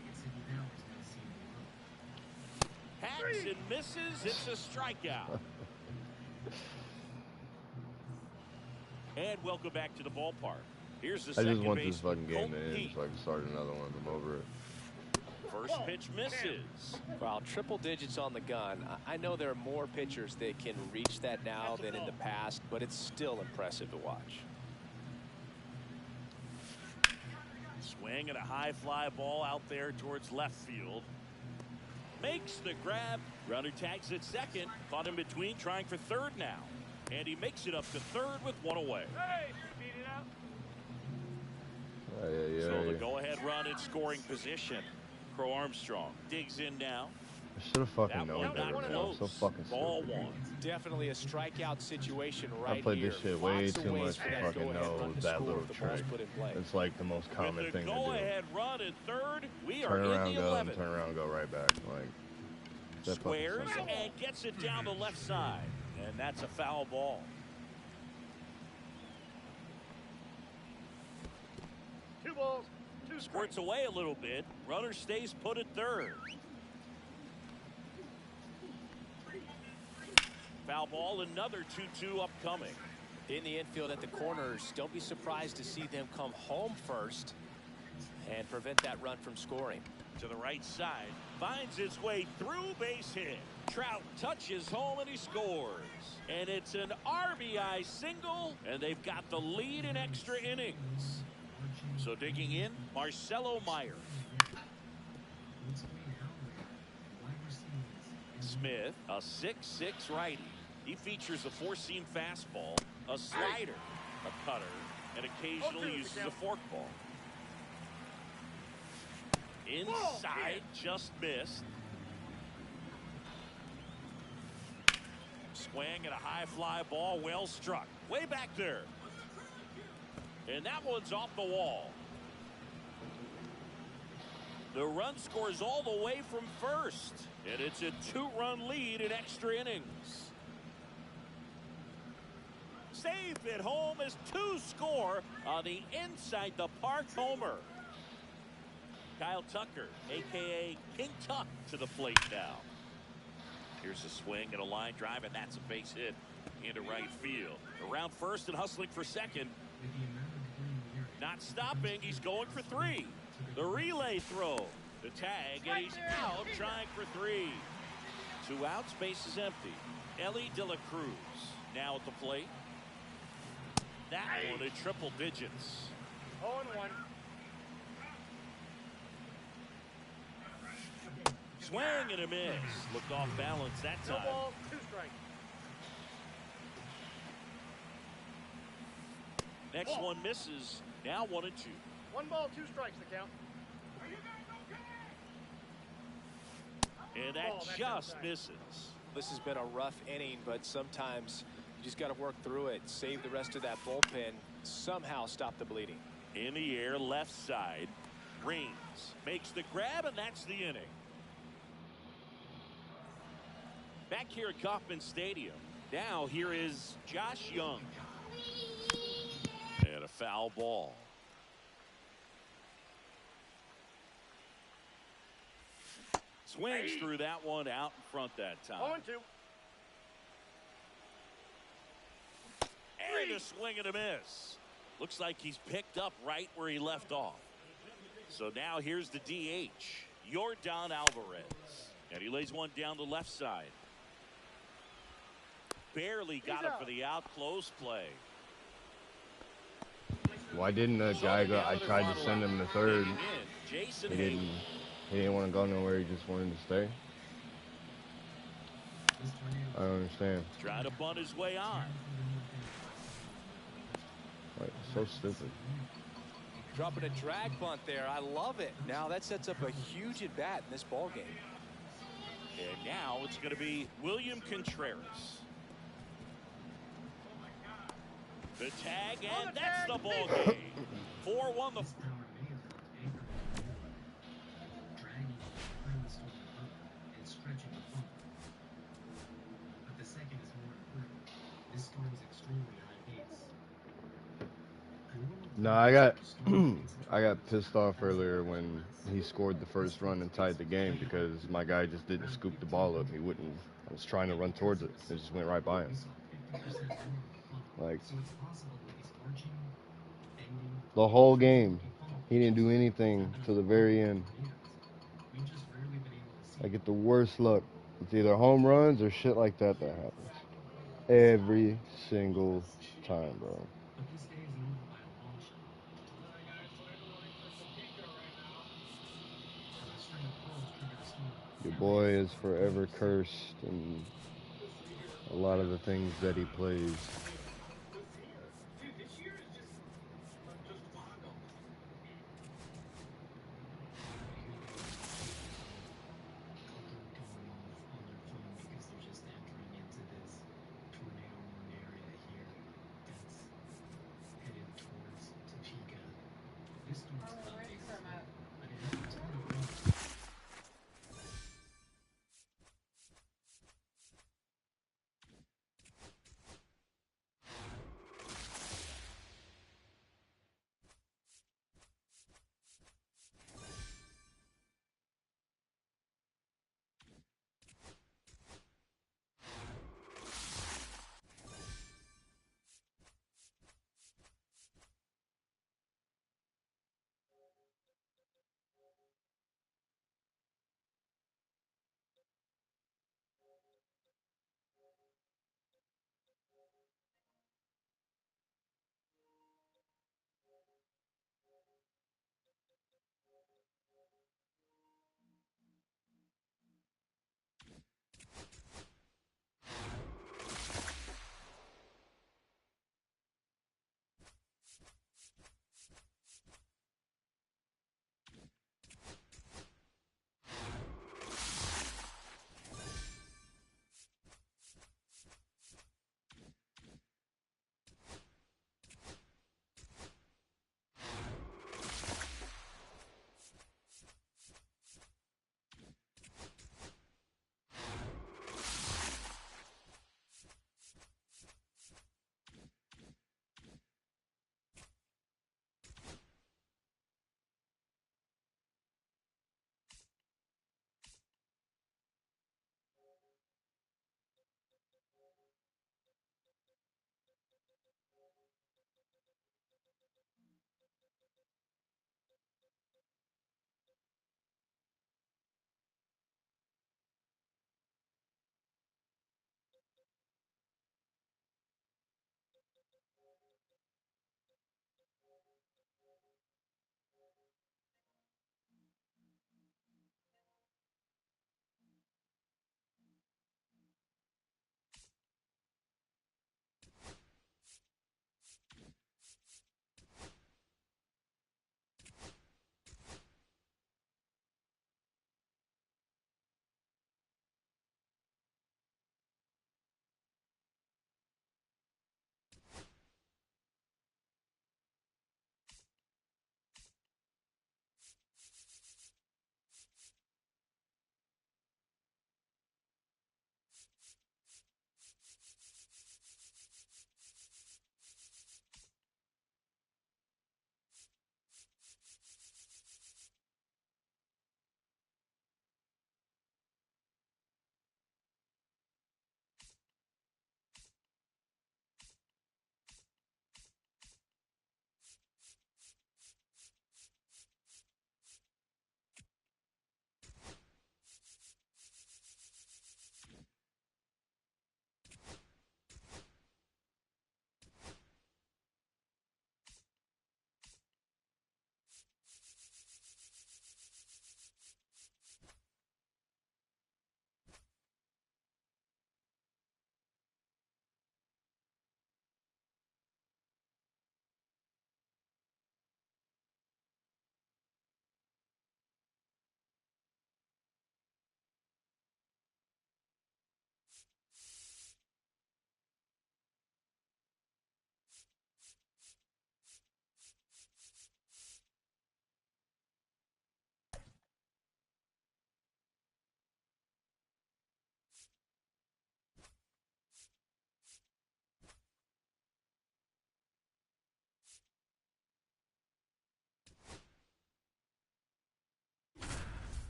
Hacks and misses. It's a strikeout. And welcome back to the ballpark. Here's the second I just want baseman, this fucking game to Colton end so I can start another one. I'm over it. First pitch misses. Well, triple digits on the gun. I know there are more pitchers that can reach that now than in the past, but it's still impressive to watch. Swing and a high fly ball out there towards left field. Makes the grab. Runner tags at second. Caught in between, trying for third now. And he makes it up to third with 1 away. Hey, beat it out. So the go-ahead run in scoring position. Crow Armstrong digs in now. I should have fucking known better, man. I'm so fucking Ball stupid. 1. Definitely a strikeout situation right I played here. this shit way Lots of too ways much for to that fucking go-ahead know run to that score little if the ball's trick. put in play. It's like the most common With the thing to do. go-ahead run in third, we are Turn in around, the go, and 11th. turn around, go right back. Like, that fucking Squares simple. and gets it down the left side. And that's a foul ball. 2 balls, 2 strikes. Squirts away a little bit. Runner stays put at third. Foul ball, another 2-2 upcoming. In the infield at the corners, don't be surprised to see them come home first and prevent that run from scoring. To the right side, finds its way through, base hit. Trout touches home and he scores. And it's an RBI single, and they've got the lead in extra innings. So digging in, Marcelo Meyer. Smith, a 6'6" righty. He features a 4-seam fastball, a slider, a cutter, and occasionally uses a forkball. Inside, just missed. Swing and a high fly ball, well struck. Way back there. And that one's off the wall. The run scores all the way from first. And it's a 2-run lead in extra innings. Safe at home as 2 score on the inside the park homer. Kyle Tucker, a.k.a. King Tuck, to the plate now. Here's a swing and a line drive, and that's a base hit into right field. Around first and hustling for second. Not stopping. He's going for 3. The relay throw. The tag, and he's out trying for 3. 2 outs, base is empty. Ellie De La Cruz now at the plate. That one in triple digits. 0-1. Swing and a miss. Looked off balance that time. 2 balls, 2 strikes. Next one misses. Now 1-2. 1 ball, 2 strikes to count. And that just misses. This has been a rough inning, but sometimes you just got to work through it, save the rest of that bullpen, somehow stop the bleeding. In the air, left side. Reigns makes the grab, and that's the inning. Back here at Kauffman Stadium. Now here is Josh Young. And a foul ball. Swings through that one out in front that time. 0-2. And a swing and a miss. Looks like he's picked up right where he left off. So now here's the DH, Yordan Alvarez. And he lays one down the left side. Barely got him for the out, close play. Why didn't the guy go? I tried to send him to third. Jason He didn't want to go nowhere. He just wanted to stay. I don't understand. Trying to bunt his way on. Like, so stupid. Dropping a drag bunt there. I love it. Now that sets up a huge at bat in this ball game. And now it's going to be William Contreras. The tag, and that's the ball game. 4-1 the. No, I got pissed off earlier when he scored the first run and tied the game because my guy just didn't scoop the ball up. He wouldn't. I was trying to run towards it. It just went right by him. Like, the whole game, he didn't do anything to the very end. I get the worst luck. It's either home runs or shit like that happens. Every single time, bro. Your boy is forever cursed in a lot of the things that he plays.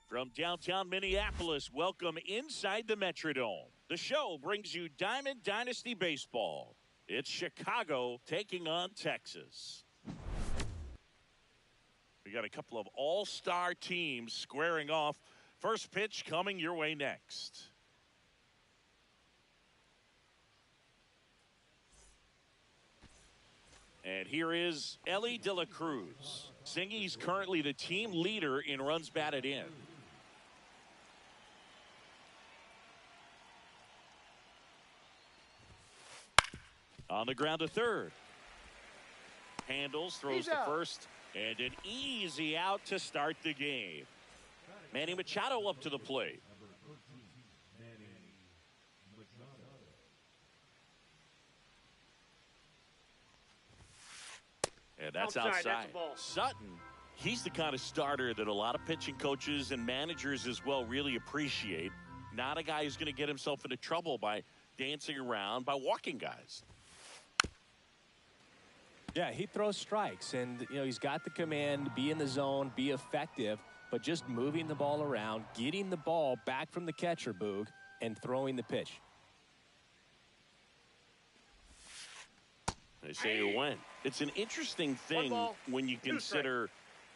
From downtown Minneapolis, welcome inside the Metrodome. The show brings you Diamond Dynasty Baseball. It's Chicago taking on Texas. We got a couple of all-star teams squaring off. First pitch coming your way next. And here is Ellie De La Cruz. Singy's currently the team leader in runs batted in. On the ground to third. Handles, throws to first, and an easy out to start the game. Manny Machado up to the plate. And that's outside. That's a ball. Sutton, he's the kind of starter that a lot of pitching coaches and managers as well really appreciate. Not a guy who's going to get himself into trouble by dancing around, by walking guys. Yeah, he throws strikes, and he's got the command, be in the zone, be effective, but just moving the ball around, getting the ball back from the catcher, Boog, and throwing the pitch. They say you win. It's an interesting thing when you consider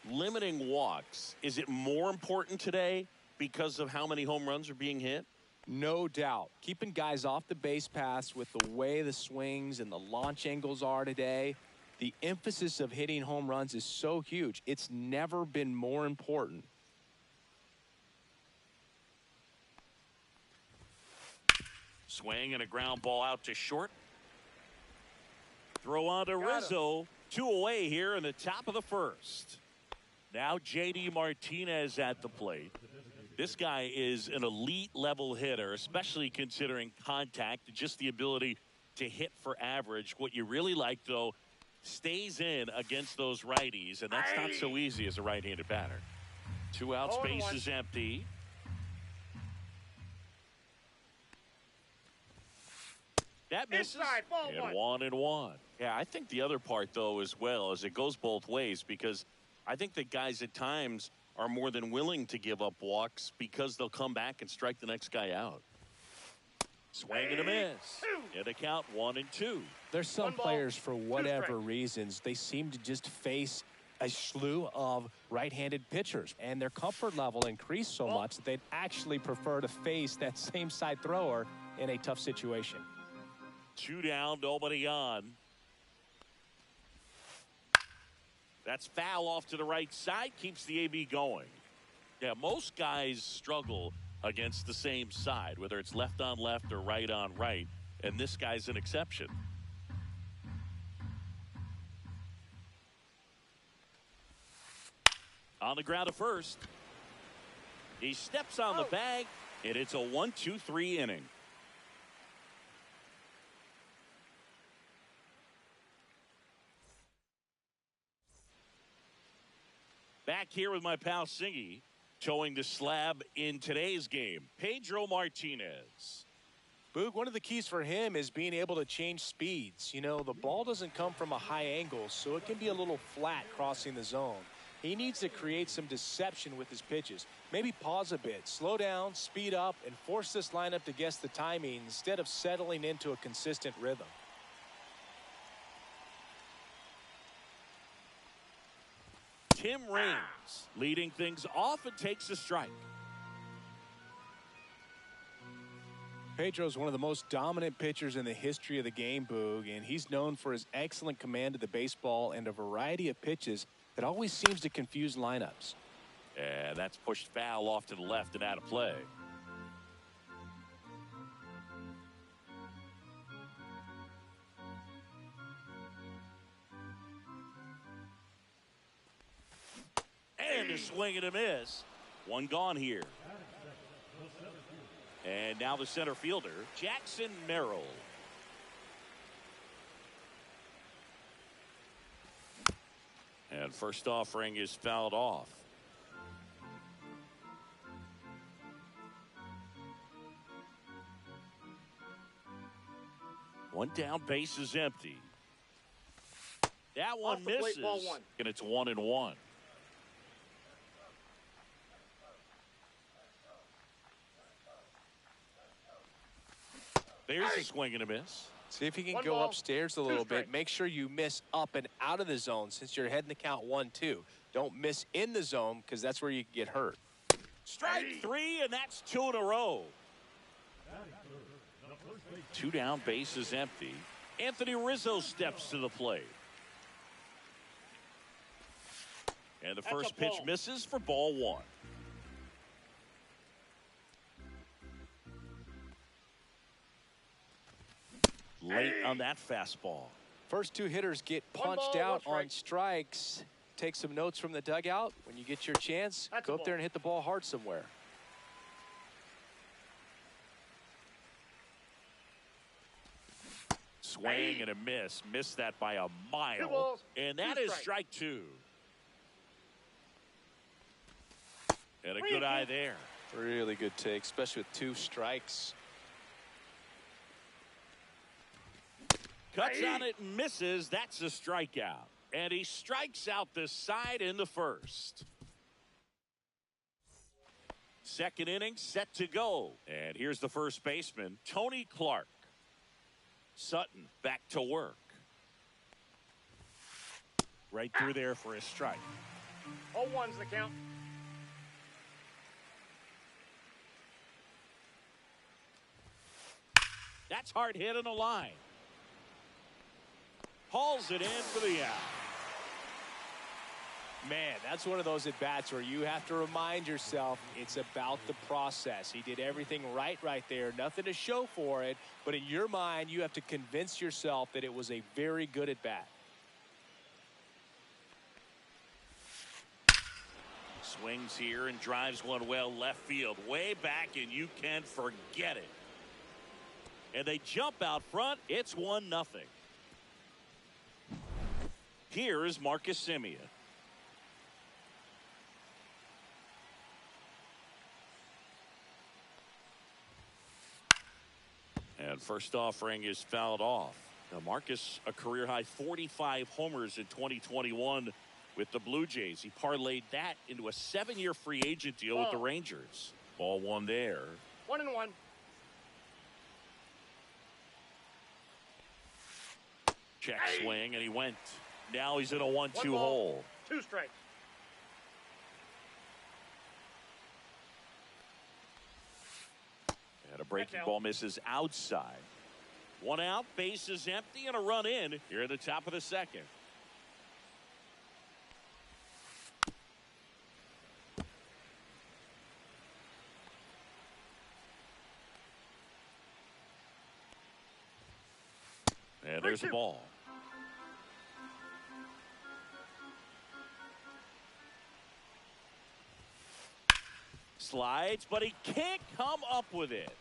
limiting walks. Is it more important today because of how many home runs are being hit? No doubt. Keeping guys off the base paths with the way the swings and the launch angles are today, the emphasis of hitting home runs is so huge. It's never been more important. Swing and a ground ball out to short. Throw on to Rizzo. 2 away here in the top of the first. Now J.D. Martinez at the plate. This guy is an elite level hitter, especially considering contact, just the ability to hit for average. What you really like, though, stays in against those righties, and that's not so easy as a right-handed batter. 2 out, space is empty. That misses. And 1-1. Yeah, I think the other part, though, as well, is it goes both ways, because I think that guys at times are more than willing to give up walks because they'll come back and strike the next guy out. Swing and a miss. And a count 1-2. There's some players, for whatever reasons, they seem to just face a slew of right-handed pitchers, and their comfort level increased so much that they'd actually prefer to face that same side thrower in a tough situation. 2 down, nobody on. That's foul off to the right side, keeps the AB going. Yeah, most guys struggle against the same side, whether it's left on left or right on right, and this guy's an exception. On the ground to first. He steps on the bag, and it's a 1-2-3 inning. Back here with my pal Singy, towing the slab in today's game, Pedro Martinez. Boog, one of the keys for him is being able to change speeds. The ball doesn't come from a high angle, so it can be a little flat crossing the zone. He needs to create some deception with his pitches. Maybe pause a bit, slow down, speed up, and force this lineup to guess the timing instead of settling into a consistent rhythm. Tim Raines leading things off and takes a strike. Pedro's one of the most dominant pitchers in the history of the game, Boog, and he's known for his excellent command of the baseball and a variety of pitches that always seems to confuse lineups. And that's pushed foul off to the left and out of play. And a swing and a miss. 1 gone here. And now the center fielder, Jackson Merrill. And first offering is fouled off. One down, base is empty. That one misses. And it's 1-1. There's a swing and a miss. See if he can One go ball, upstairs a two little bit. strikes. Make sure you miss up and out of the zone since you're heading the count 1-2. Don't miss in the zone because that's where you can get hurt. Strike three, and that's 2 in a row. 2 down, bases empty. Anthony Rizzo steps to the plate. And the first pitch misses for ball 1. Late on that fastball. First 2 hitters get punched out on strikes. Take some notes from the dugout. When you get your chance, go up there and hit the ball hard somewhere. Swing and a miss. Missed that by a 2 mile. balls, And that 2 is strikes. strike 2. And a good eye there. Really good take, especially with 2 strikes. Cuts on it and misses. That's a strikeout. And he strikes out the side in the first. Second inning set to go. And here's the first baseman, Tony Clark. Sutton back to work. Right through there for a strike. 0-1's the count. That's hard hit on the line. Hauls it in for the out. Man, that's one of those at-bats where you have to remind yourself it's about the process. He did everything right there. Nothing to show for it. But in your mind, you have to convince yourself that it was a very good at-bat. Swings here and drives one well left field. Way back, and you can forget it. And they jump out front. It's 1-0. Here is Marcus Semien. And first offering is fouled off. Now Marcus, a career high 45 homers in 2021 with the Blue Jays. He parlayed that into a 7-year free agent deal with the Rangers. Ball 1 there. 1-1. Check swing, and he went. Now he's in a 1-2 1 ball, hole. 2 strikes. And a breaking ball misses outside. 1 out, base is empty, and a run in here at the top of the second. And there's the ball. Slides, but he can't come up with it.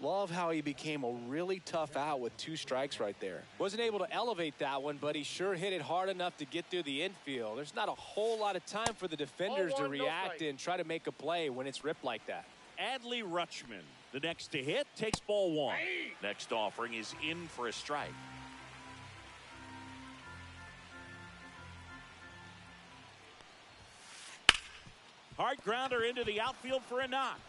Love how he became a really tough out with 2 strikes right there. Wasn't able to elevate that one, but he sure hit it hard enough to get through the infield. There's not a whole lot of time for the defenders to react and try to make a play when it's ripped like that. Adley Rutschman, the next to hit, takes ball 1. Next offering is in for a strike. Hard grounder into the outfield for a knock.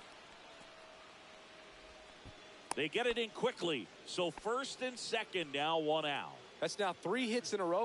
They get it in quickly. So first and second, now 1 out. That's now 3 hits in a row